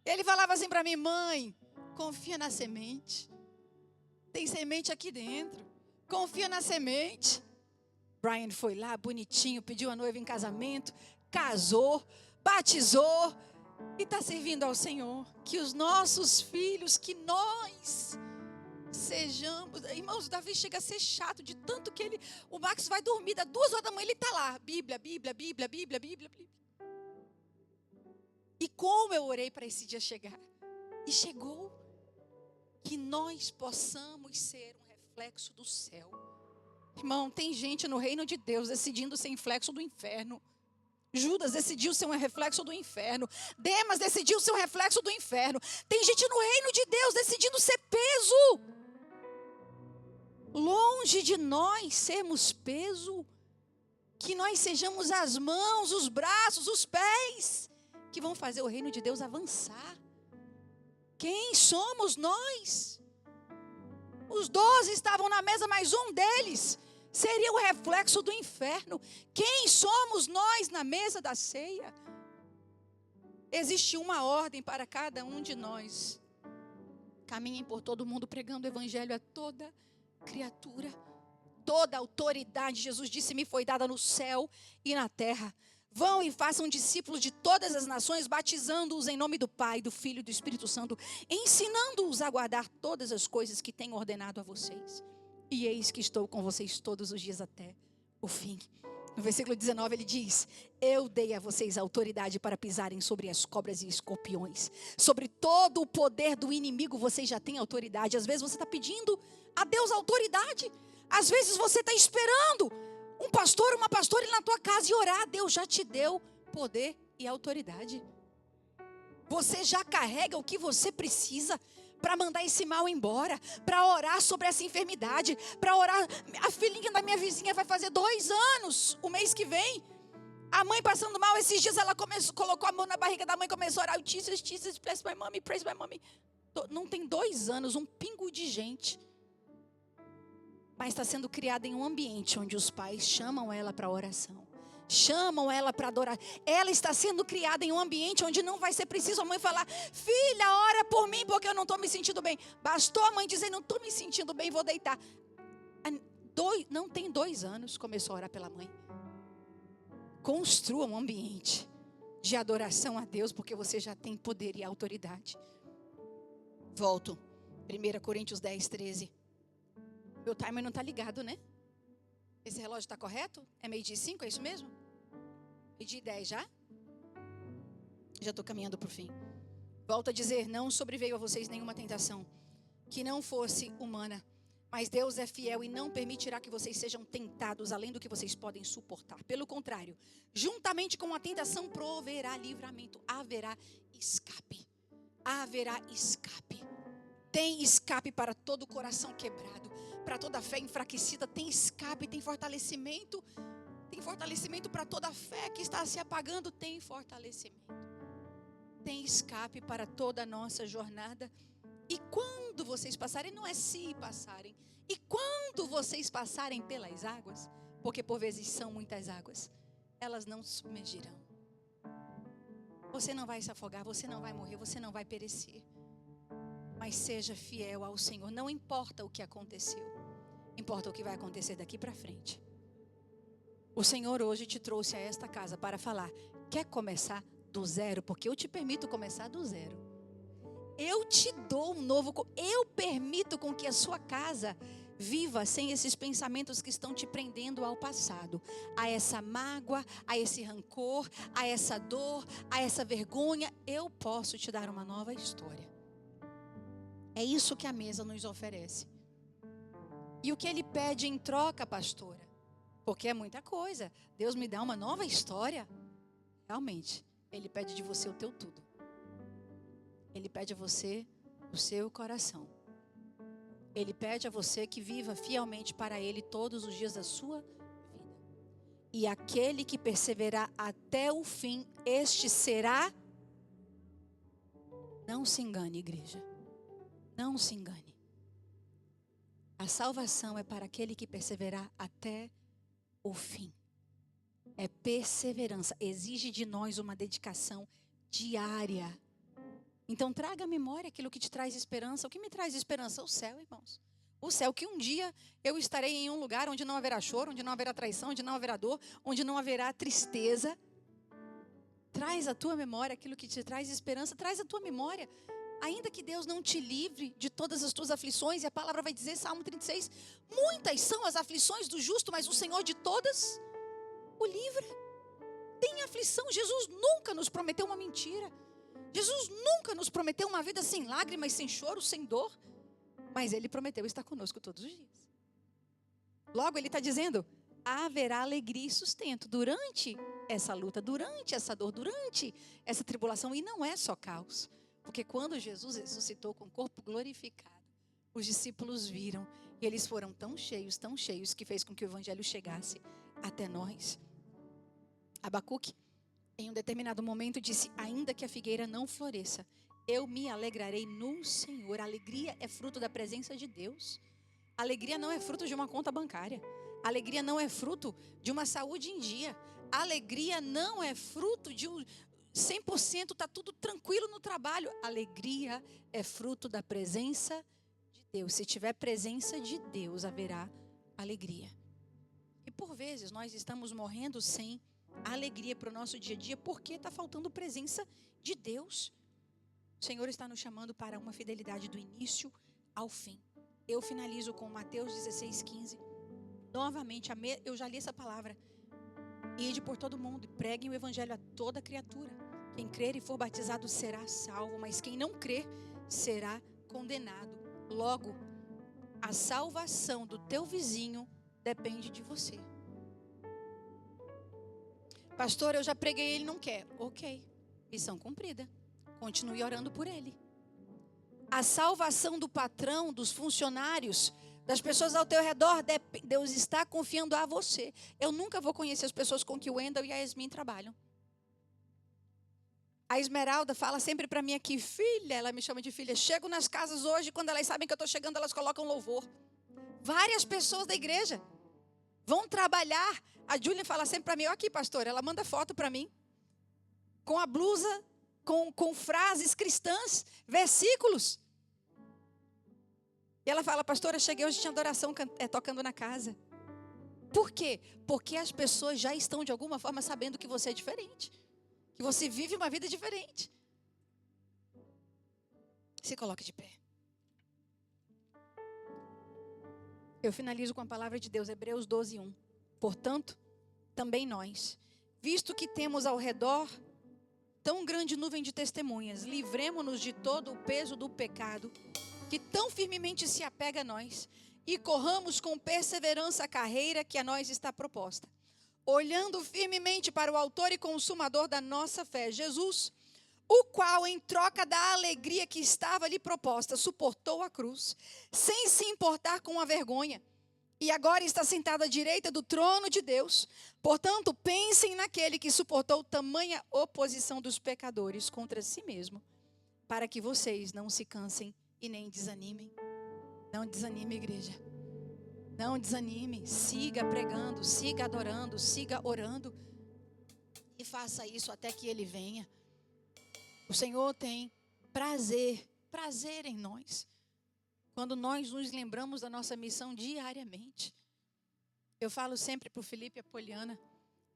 Ele falava assim para mim: mãe, confia na semente. Tem semente aqui dentro. Confia na semente. Brian foi lá, bonitinho, pediu a noiva em casamento, casou, batizou e está servindo ao Senhor. Que os nossos filhos, que nós sejamos. Irmãos, Davi chega a ser chato de tanto que ele. O Max vai dormir, das 2 horas da manhã ele está lá. Bíblia. E como eu orei para esse dia chegar. E chegou. Que nós possamos ser um reflexo do céu. Irmão, tem gente no reino de Deus decidindo ser reflexo do inferno. Judas decidiu ser um reflexo do inferno. Demas decidiu ser um reflexo do inferno. Tem gente no reino de Deus decidindo ser peso. Longe de nós sermos peso. Que nós sejamos as mãos, os braços, os pés que vão fazer o reino de Deus avançar. Quem somos nós? Os 12 estavam na mesa, mas um deles seria o reflexo do inferno. Quem somos nós na mesa da ceia? Existe uma ordem para cada um de nós. Caminhem por todo mundo pregando o evangelho a toda criatura. Toda autoridade, Jesus disse, me foi dada no céu e na terra. Vão e façam discípulos de todas as nações, batizando-os em nome do Pai, do Filho e do Espírito Santo, ensinando-os a guardar todas as coisas que tenho ordenado a vocês. E eis que estou com vocês todos os dias até o fim. No versículo 19 ele diz: eu dei a vocês autoridade para pisarem sobre as cobras e escorpiões. Sobre todo o poder do inimigo vocês já têm autoridade. Às vezes você está pedindo a Deus autoridade. Às vezes você está esperando um pastor, uma pastora ir na tua casa e orar. Deus já te deu poder e autoridade. Você já carrega o que você precisa para mandar esse mal embora, para orar sobre essa enfermidade, para orar. A filhinha da minha vizinha vai fazer 2 anos o mês que vem. A mãe passando mal, esses dias ela colocou a mão na barriga da mãe e começou a orar. Jesus, bless my mommy, praise my mommy. Não tem 2 anos, um pingo de gente. Mas está sendo criada em um ambiente onde os pais chamam ela para oração. Chamam ela para adorar. Ela está sendo criada em um ambiente onde não vai ser preciso a mãe falar: filha, ora por mim porque eu não estou me sentindo bem. Bastou a mãe dizer: não estou me sentindo bem, vou deitar. Não tem 2 anos, começou a orar pela mãe. Construa um ambiente de adoração a Deus, porque você já tem poder e autoridade. Volto. 1 Coríntios 10, 13. Meu timer não está ligado, né? Esse relógio está correto? É 12:05, é isso mesmo? 12:10 já? Já estou caminhando para o fim. Volto a dizer, não sobreveio a vocês nenhuma tentação que não fosse humana. Mas Deus é fiel e não permitirá que vocês sejam tentados além do que vocês podem suportar. Pelo contrário, juntamente com a tentação proverá livramento. Haverá escape. Haverá escape. Tem escape para todo o coração quebrado. Para toda a fé enfraquecida, tem escape, tem fortalecimento. Tem fortalecimento para toda a fé que está se apagando, tem fortalecimento. Tem escape para toda a nossa jornada. E quando vocês passarem, não é se passarem. E quando vocês passarem pelas águas, porque por vezes são muitas águas, elas não submergirão. Você não vai se afogar, você não vai morrer, você não vai perecer. mas seja fiel ao Senhor. Não importa o que aconteceu, importa o que vai acontecer daqui para frente. O Senhor hoje te trouxe a esta casa para falar: quer começar do zero? Porque eu te permito começar do zero. Eu te dou um novo. Eu permito com que a sua casa viva sem esses pensamentos que estão te prendendo ao passado, a essa mágoa, a esse rancor, a essa dor, a essa vergonha. Eu posso te dar uma nova história. É isso que a mesa nos oferece. E o que Ele pede em troca, pastora? Porque é muita coisa. Deus me dá uma nova história. Realmente, Ele pede de você o teu tudo. Ele pede a você o seu coração. Ele pede a você que viva fielmente para Ele todos os dias da sua vida. E aquele que perseverar até o fim, este será... Não se engane, igreja. Não se engane. A salvação é para aquele que perseverar até o fim. É perseverança. Exige de nós uma dedicação diária. Então traga à memória aquilo que te traz esperança. O que me traz esperança? O céu, irmãos. O céu, que um dia eu estarei em um lugar onde não haverá choro, onde não haverá traição, onde não haverá dor, onde não haverá tristeza. Traz à tua memória aquilo que te traz esperança. Traz à tua memória, ainda que Deus não te livre de todas as tuas aflições. E a palavra vai dizer, Salmo 36, muitas são as aflições do justo, mas o Senhor de todas o livra. Tem aflição. Jesus nunca nos prometeu uma mentira. Jesus nunca nos prometeu uma vida sem lágrimas, sem choro, sem dor. Mas Ele prometeu estar conosco todos os dias. Logo Ele está dizendo, haverá alegria e sustento durante essa luta, durante essa dor, durante essa tribulação. E não é só caos. Porque quando Jesus ressuscitou com o corpo glorificado, os discípulos viram e eles foram tão cheios, que fez com que o evangelho chegasse até nós. Abacuque, em um determinado momento, disse, ainda que a figueira não floresça, eu me alegrarei no Senhor. A alegria é fruto da presença de Deus. A alegria não é fruto de uma conta bancária. A alegria não é fruto de uma saúde em dia. A alegria não é fruto de 100%, está tudo tranquilo no trabalho. A alegria é fruto da presença de Deus. Se tiver presença de Deus, haverá alegria. E por vezes nós estamos morrendo sem alegria para o nosso dia a dia, porque está faltando presença de Deus. O Senhor está nos chamando para uma fidelidade do início ao fim. Eu finalizo com Mateus 16:15. Novamente, eu já li essa palavra. Ide por todo mundo e preguem o evangelho a toda criatura. Quem crer e for batizado será salvo, mas quem não crer será condenado. Logo, a salvação do teu vizinho depende de você. Pastor, eu já preguei e ele não quer. Ok, missão cumprida. Continue orando por ele. A salvação do patrão, dos funcionários, das pessoas ao teu redor, Deus está confiando a você. Eu nunca vou conhecer as pessoas com que o Wendel e a Yasmin trabalham. A Esmeralda fala sempre para mim aqui, filha, ela me chama de filha, chego nas casas hoje, quando elas sabem que eu estou chegando, elas colocam louvor. Várias pessoas da igreja vão trabalhar. A Júlia fala sempre para mim, ó aqui pastor, ela manda foto para mim, com a blusa, com frases cristãs, versículos. E ela fala, pastora, cheguei hoje, tinha adoração tocando na casa. Por quê? Porque as pessoas já estão de alguma forma sabendo que você é diferente. Que você vive uma vida diferente. Se coloque de pé. Eu finalizo com a palavra de Deus, Hebreus 12:1. Portanto, também nós, visto que temos ao redor tão grande nuvem de testemunhas, livremo-nos de todo o peso do pecado, que tão firmemente se apega a nós, e corramos com perseverança a carreira que a nós está proposta. Olhando firmemente para o autor e consumador da nossa fé, Jesus, o qual, em troca da alegria que estava lhe proposta, suportou a cruz, sem se importar com a vergonha, e agora está sentado à direita do trono de Deus. Portanto, pensem naquele que suportou tamanha oposição dos pecadores contra si mesmo, para que vocês não se cansem e nem desanimem. Não desanime, igreja. Não desanime, siga pregando, siga adorando, siga orando. E faça isso até que Ele venha. O Senhor tem prazer prazer em nós, quando nós nos lembramos da nossa missão diariamente. Eu falo sempre para o Felipe e a Poliana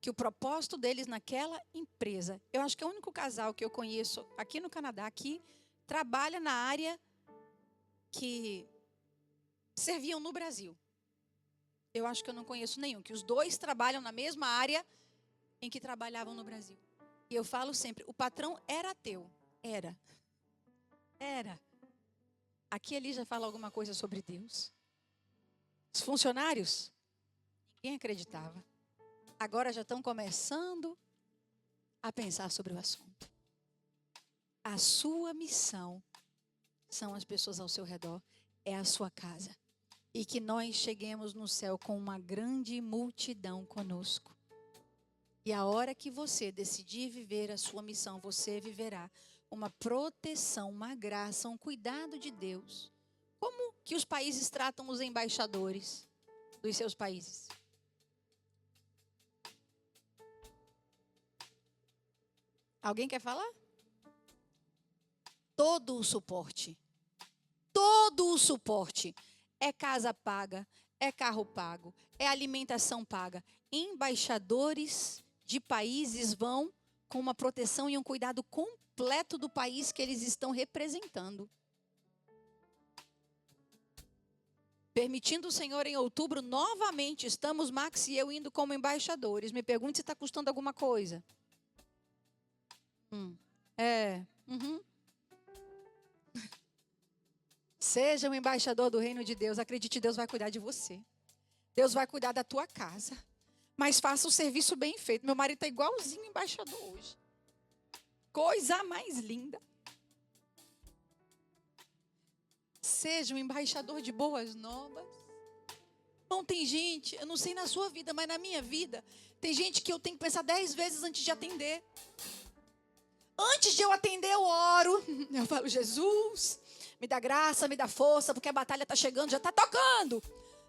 que o propósito deles naquela empresa, eu acho que é o único casal que eu conheço aqui no Canadá, que trabalha na área que serviam no Brasil. Eu acho que eu não conheço nenhum, que os dois trabalham na mesma área em que trabalhavam no Brasil. E eu falo sempre, o patrão era ateu. Era. Aqui ele já fala alguma coisa sobre Deus. Os funcionários, ninguém acreditava. Agora já estão começando a pensar sobre o assunto. A sua missão são as pessoas ao seu redor, é a sua casa. E que nós cheguemos no céu com uma grande multidão conosco. E a hora que você decidir viver a sua missão, você viverá uma proteção, uma graça, um cuidado de Deus. Como que os países tratam os embaixadores dos seus países? Alguém quer falar? Todo o suporte. É casa paga, é carro pago, é alimentação paga. Embaixadores de países vão com uma proteção e um cuidado completo do país que eles estão representando. Permitindo o Senhor, em outubro, novamente, estamos, Max e eu, indo como embaixadores. Me pergunte se está custando alguma coisa. Seja um embaixador do reino de Deus. Acredite, Deus vai cuidar de você. Deus vai cuidar da tua casa. Mas faça o serviço bem feito. Meu marido está igualzinho embaixador hoje. Coisa mais linda. Seja um embaixador de boas novas. Não tem gente, eu não sei na sua vida, mas na minha vida, tem gente que eu tenho que pensar 10 vezes antes de atender. Antes de eu atender, eu oro. Eu falo, Jesus, me dá graça, me dá força, porque a batalha está chegando, já está tocando.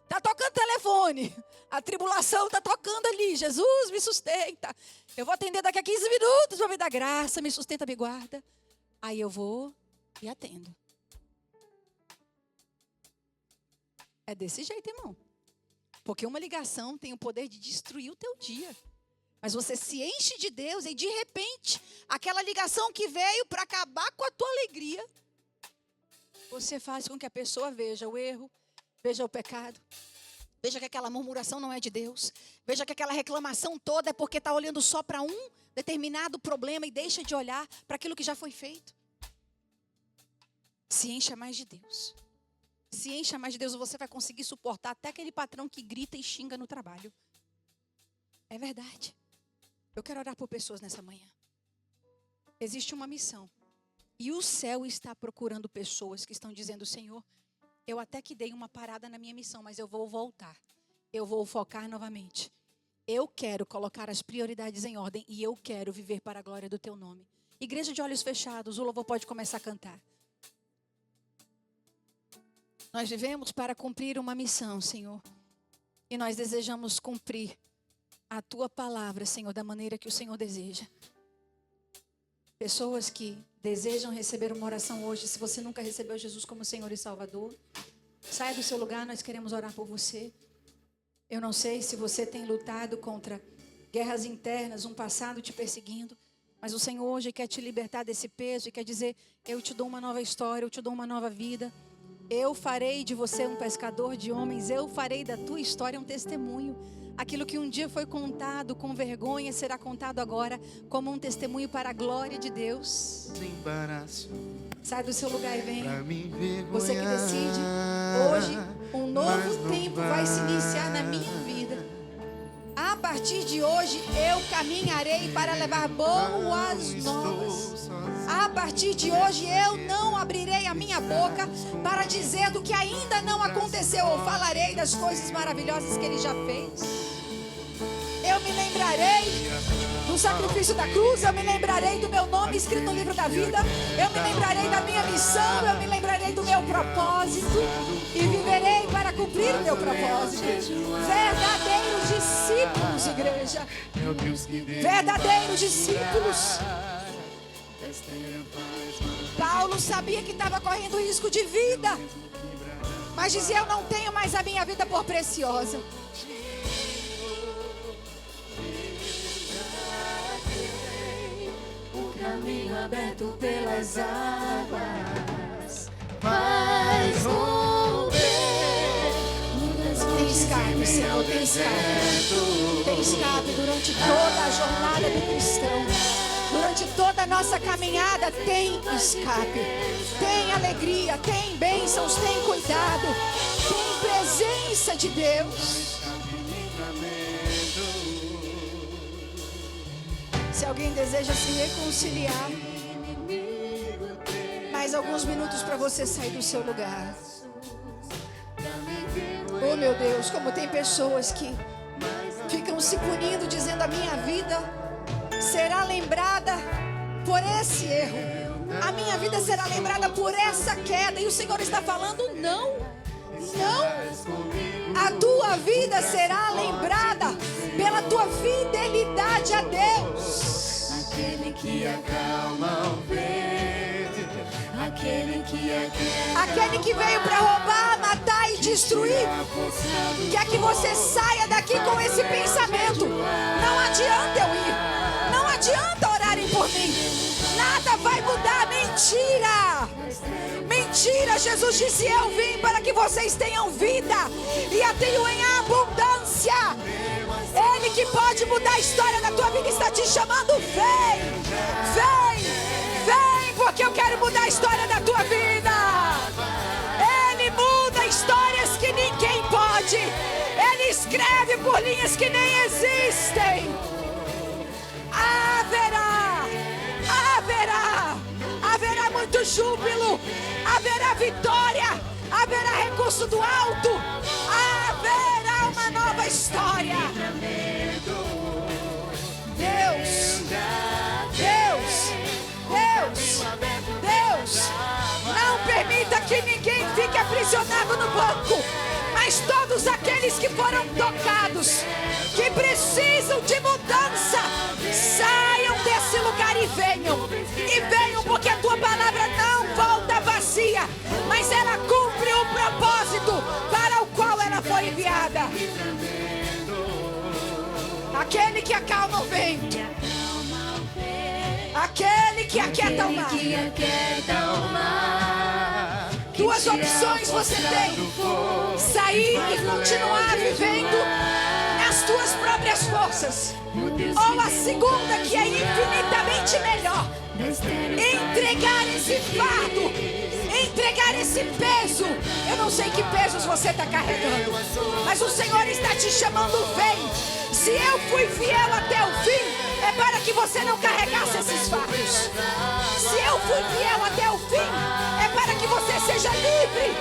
Está tocando o telefone. A tribulação está tocando ali. Jesus, me sustenta. Eu vou atender daqui a 15 minutos, para me dar graça, me sustenta, me guarda. Aí eu vou e atendo. É desse jeito, irmão. Porque uma ligação tem o poder de destruir o teu dia. Mas você se enche de Deus e de repente, aquela ligação que veio para acabar com a tua alegria, você faz com que a pessoa veja o erro, veja o pecado, veja que aquela murmuração não é de Deus, veja que aquela reclamação toda é porque está olhando só para um determinado problema e deixa de olhar para aquilo que já foi feito. Se encha mais de Deus. Se encha mais de Deus, você vai conseguir suportar até aquele patrão que grita e xinga no trabalho. É verdade. Eu quero orar por pessoas nessa manhã. Existe uma missão. E o céu está procurando pessoas que estão dizendo, Senhor, eu até que dei uma parada na minha missão, mas eu vou voltar. Eu vou focar novamente. Eu quero colocar as prioridades em ordem e eu quero viver para a glória do teu nome. Igreja de olhos fechados, o louvor pode começar a cantar. Nós vivemos para cumprir uma missão, Senhor. E nós desejamos cumprir a tua palavra, Senhor, da maneira que o Senhor deseja. Pessoas que desejam receber uma oração hoje, se você nunca recebeu Jesus como Senhor e Salvador, saia do seu lugar, nós queremos orar por você. Eu não sei se você tem lutado contra guerras internas, um passado te perseguindo, mas o Senhor hoje quer te libertar desse peso e quer dizer, eu te dou uma nova história, eu te dou uma nova vida. Eu farei de você um pescador de homens, eu farei da tua história um testemunho. Aquilo que um dia foi contado com vergonha será contado agora como um testemunho para a glória de Deus. Sai do seu lugar e vem. Você que decide, hoje um novo tempo vai se iniciar na minha vida. A partir de hoje eu caminharei para levar boas novas. A partir de hoje eu não abrirei a minha boca para dizer do que ainda não aconteceu. Eu falarei das coisas maravilhosas que Ele já fez. Eu me lembrarei do sacrifício da cruz. Eu me lembrarei do meu nome escrito no livro da vida. Eu me lembrarei da minha missão. Eu me lembrarei do meu propósito. E viverei para cumprir o meu propósito. Verdadeiros discípulos, igreja. Verdadeiros discípulos. Paulo sabia que estava correndo risco de vida, mas dizia: eu não tenho mais a minha vida por preciosa. O caminho aberto pelas águas faz romper. Tem escape, Senhor, tem escape. Tem escape durante toda a jornada do cristão. Durante toda a nossa caminhada tem escape. Tem alegria, tem bênçãos, tem cuidado. Tem presença de Deus. Se alguém deseja se reconciliar, mais alguns minutos para você sair do seu lugar. Oh, meu Deus, como tem pessoas que ficam se punindo, dizendo: a minha vida será lembrada por esse erro, a minha vida será lembrada por essa queda. E o Senhor está falando: não, não. A tua vida será lembrada pela tua fidelidade a Deus. Aquele que acalma o vento, aquele que veio para roubar, matar e destruir. Quer que você saia daqui com esse pensamento: não adianta eu ir, não adianta orarem por mim, nada vai mudar. Mentira, mentira. Jesus disse: eu vim para que vocês tenham vida e a tenham em abundância. Ele que pode mudar a história da tua vida está te chamando. Vem, vem, vem, porque eu quero mudar a história da tua vida. Ele muda histórias que ninguém pode. Ele escreve por linhas que nem existem. Haverá muito júbilo, haverá vitória, haverá recurso do alto, haverá uma nova história. Deus, não permita que ninguém fique aprisionado no banco, mas todos aqueles que foram tocados, que precisam de mudança, saiam desse lugar e venham, porque a tua palavra não volta vazia, mas ela cumpre o propósito para o qual ela foi enviada. Aquele que acalma o vento, aquele que aquieta o mar. Duas opções você tem: sair e continuar vivendo nas tuas próprias forças, ou a segunda, que é infinitamente melhor: entregar esse fardo, entregar esse peso. Eu não sei que pesos você está carregando, mas o Senhor está te chamando. Vem. Se eu fui fiel até o fim, é para que você não carregasse esses fardos. Se eu fui fiel até o fim, é para que você seja livre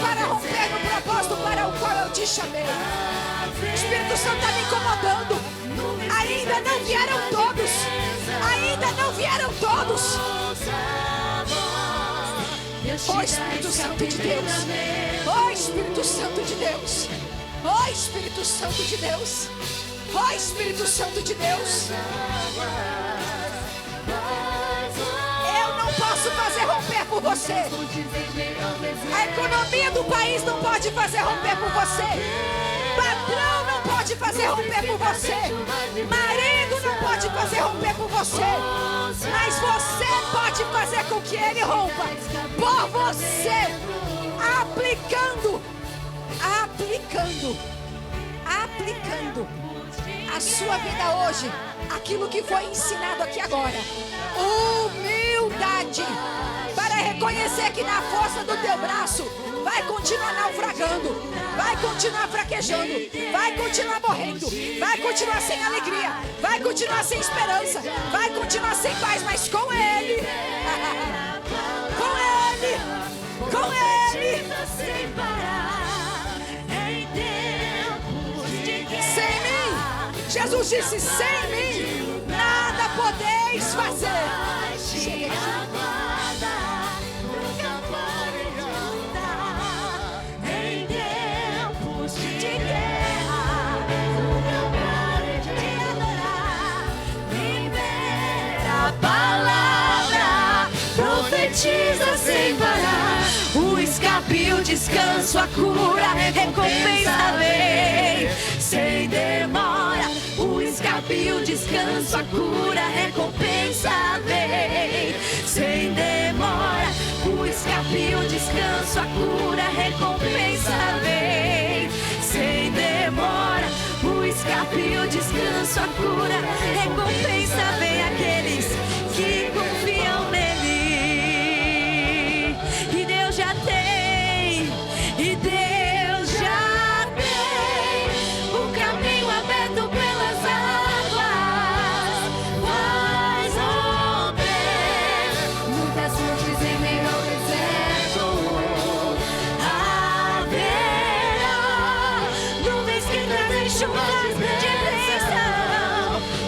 para romper no propósito para o qual eu te chamei. O Espírito Santo está me incomodando. Ainda não vieram todos. Oh, Espírito Santo de Deus. Oh, Espírito Santo de Deus. Oh, Espírito Santo de Deus. Oh, Espírito Santo de Deus. Eu não posso fazer romper por você. A economia do país não pode fazer romper por você. Patrão não pode fazer romper por você. Marido não pode fazer romper por você. Mas você pode fazer com que ele rompa por você, aplicando a sua vida hoje, aquilo que foi ensinado aqui agora. Humildade, para reconhecer que na força do teu braço vai continuar naufragando, vai continuar fraquejando, vai continuar morrendo, vai continuar sem alegria, vai continuar sem esperança, vai continuar sem paz, mas com Ele, sem mim, Jesus disse: sem mim nada podeis fazer. Chega aqui. Palavra descanso, a cura, a recompensa vem. Sem demora, o escape e o descanso, a cura, a recompensa vem. Sem demora, o escape e o descanso, a cura, a recompensa vem. Sem demora, o escape e o descanso, a cura, a recompensa vem. Aqueles que confiam nele, e Deus já tem, e Deus já tem o caminho aberto pelas águas, faz romper muitas fontes em meio ao deserto. Haverá nuvens que trazem chuvas de bênção.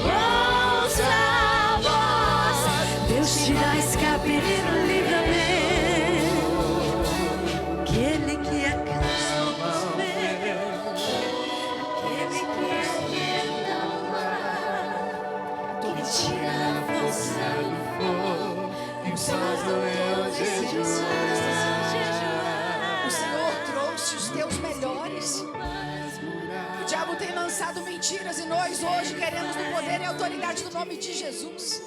Ouça a voz, Deus te dá escape e livramento. Aquele que acalma os ventos, aquele que acalma, que tira a força do fogo, e os céus do meu jejum. O Senhor trouxe os teus melhores. O diabo tem lançado mentiras e nós hoje queremos, no poder e autoridade do nome de Jesus,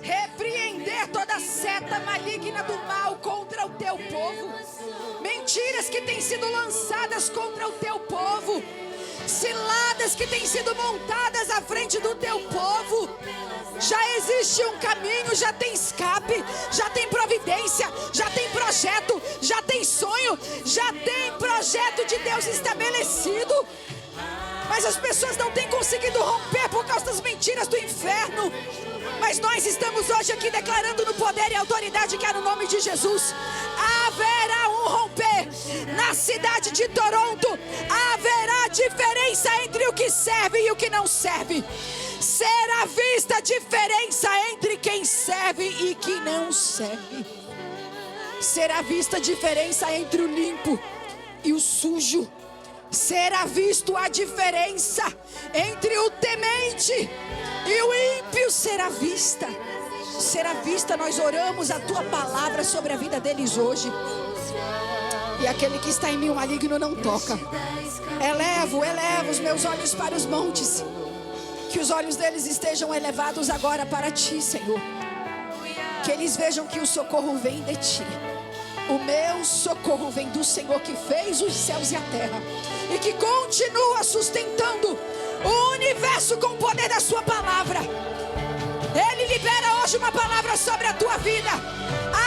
repreender toda seta maligna do mal contra o teu povo. Mentiras que têm sido lançadas contra o teu povo, ciladas que têm sido montadas à frente do teu povo. Já existe um caminho, já tem escape, já tem providência, já tem projeto, já tem sonho, já tem projeto de Deus estabelecido. Mas as pessoas não têm conseguido romper por causa das mentiras do inferno. Mas nós estamos hoje aqui declarando no poder e autoridade que é no nome de Jesus. Haverá um romper na cidade de Toronto. Haverá diferença entre o que serve e o que não serve. Será vista a diferença entre quem serve e quem não serve. Será vista a diferença entre o limpo e o sujo. Será visto a diferença entre o temente e o ímpio. Será vista. Nós oramos a tua palavra sobre a vida deles hoje. E aquele que está em mim, o maligno não toca. Elevo os meus olhos para os montes. Que os olhos deles estejam elevados agora para ti, Senhor. Que eles vejam que o socorro vem de ti. O meu socorro vem do Senhor que fez os céus e a terra e que continua sustentando o universo com o poder da sua palavra. Ele libera hoje uma palavra sobre a tua vida.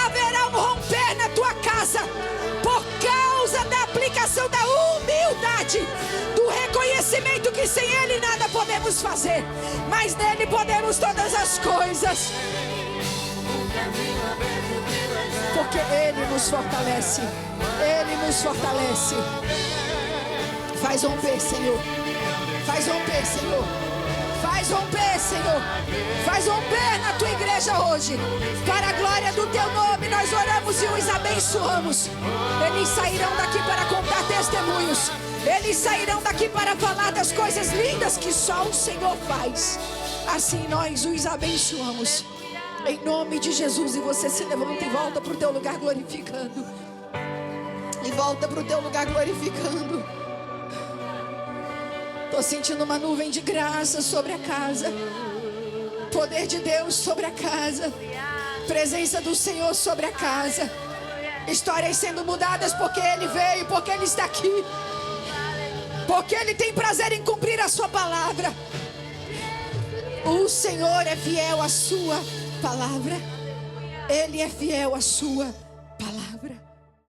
Haverá um romper na tua casa por causa da aplicação da humildade, do reconhecimento que sem Ele nada podemos fazer, mas nele podemos todas as coisas. Porque Ele nos fortalece. Ele nos fortalece. Faz romper, Senhor. Faz romper, Senhor. Faz romper, Senhor. Faz romper na tua igreja hoje. Para a glória do teu nome, nós oramos e os abençoamos. Eles sairão daqui para contar testemunhos. Eles sairão daqui para falar das coisas lindas que só o Senhor faz. Assim nós os abençoamos. Em nome de Jesus. E você se levanta e volta para o teu lugar glorificando. E volta para o teu lugar glorificando. Estou sentindo uma nuvem de graça sobre a casa. Poder de Deus sobre a casa. Presença do Senhor sobre a casa. Histórias sendo mudadas porque Ele veio, porque Ele está aqui. Porque Ele tem prazer em cumprir a sua palavra. O Senhor é fiel à sua palavra. Ele é fiel à sua palavra.